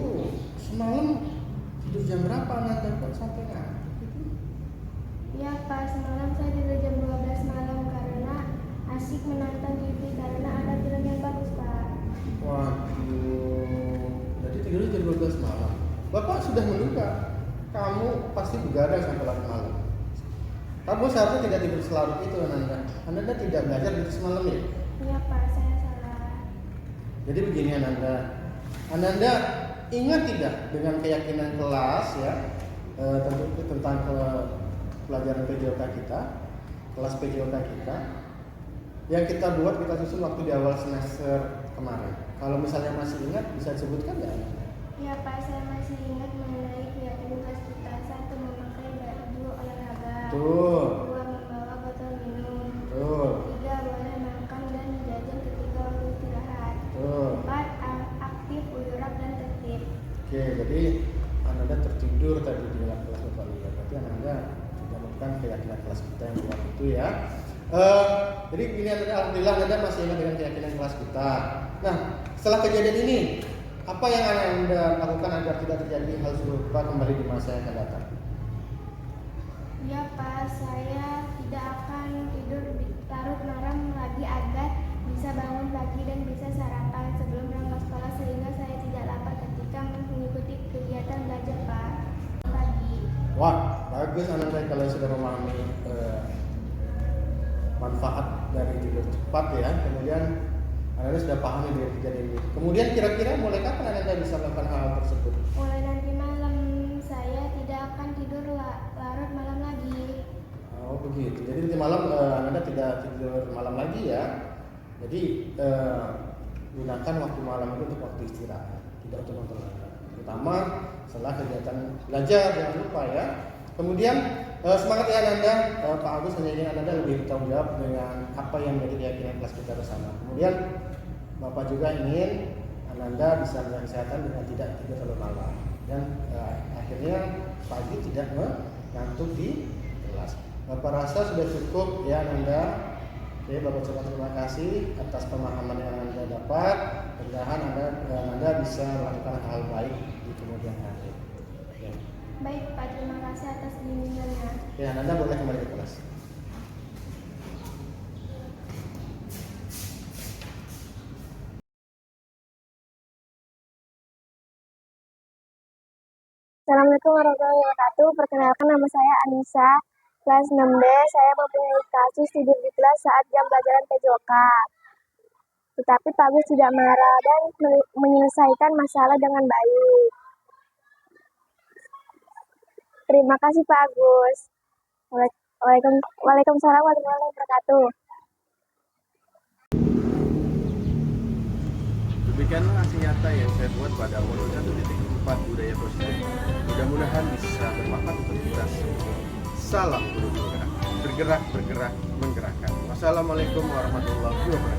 Semalam tidur jam berapa Anda kok sampai ngantuk gitu? Iya Pak, semalam saya tidur jam 12 malam karena asik menonton TV karena ada film yang bagus Pak. Waduh, jadi tidurnya jam 12 malam. Bapak sudah menduga kamu pasti begadang sampai larut malam. Kamu seharusnya tidak tidur selarut itu Anda. Anda tidak belajar gitu semalam ya? Iya Pak, saya salah. Jadi begini Anda ingat tidak dengan keyakinan kelas ya tentang pelajaran PJOK kita, kelas PJOK kita yang kita buat, kita susun waktu di awal semester kemarin. Kalau misalnya masih ingat, bisa disebutkan nggak? Iya Pak, saya masih ingat mengenai keyakinan kelas kita. 1. Memakai baju olahraga. Betul. 2. Membawa botol minum. Betul. 3. Boleh makan dan jajan ketika waktu istirahat. Betul. 4. Aktif, uyurak dan tertib. Oke, jadi Anda tertidur tadi di kelas Bapak lihat. Berarti Anda tidak melakukan keyakinan kelas kita yang buat itu ya. Jadi ini alhamdulillah Anda masih ingat dengan keyakinan kelas kita. Nah, setelah kejadian ini, apa yang Anda lakukan agar tidak terjadi hal serupa kembali di masa yang akan datang? Ya Pak, saya tidak akan tidur larut malam lagi agar bisa bangun pagi dan bisa sarapan sebelum berangkat sekolah sehingga saya tidak lapar ketika mengikuti kegiatan belajar pagi. Wah, bagus Anda kalau sudah memahami manfaat dari tidur cepat ya. Kemudian Anda sudah pahami dengan kejadian ini. Kemudian kira-kira mulai kapan Anda bisa melakukan hal tersebut? Mulai nanti malam saya tidak akan tidur larut malam lagi. Oh begitu. Jadi nanti malam Anda tidak tidur malam lagi ya. Jadi gunakan waktu malam itu untuk waktu istirahat, tidak untuk nonton lagi. Terutama setelah kegiatan belajar, jangan lupa ya. Kemudian semangat ya Anda, Pak Agus hanya ingin Anda lebih bertanggung jawab dengan apa yang menjadi keyakinan kelas kita bersama. Kemudian Bapak juga ingin Anda bisa menjaga kesehatan dengan tidak tidur terlalu malam dan akhirnya pagi tidak mengantuk di kelas. Bapak rasa sudah cukup ya Anda. Oke, Bapak ucapkan terima kasih atas pemahaman yang Anda dapat. Mudah-mudahan Anda bisa melakukan hal baik di kemudian hari. Ya. Baik Pak, terima kasih atas bimbingannya. Ya, Anda boleh kembali ke kelas. Assalamualaikum warahmatullahi wabarakatuh. Perkenalkan nama saya Anissa, kelas 6B. Saya mempunyai kasus tidur di kelas saat jam pelajaran PJOK. Tetapi Pak Agus tidak marah dan menyelesaikan masalah dengan baik. Terima kasih Pak Agus. Waalaikumsalam warahmatullahi wabarakatuh. Demikianlah aksi nyata yang saya buat pada awal 1.4 budaya positif. Mudah-mudahan bisa bermanfaat untuk kita semua. Salam guru bergerak, bergerak, menggerakkan. Wassalamualaikum warahmatullahi wabarakatuh.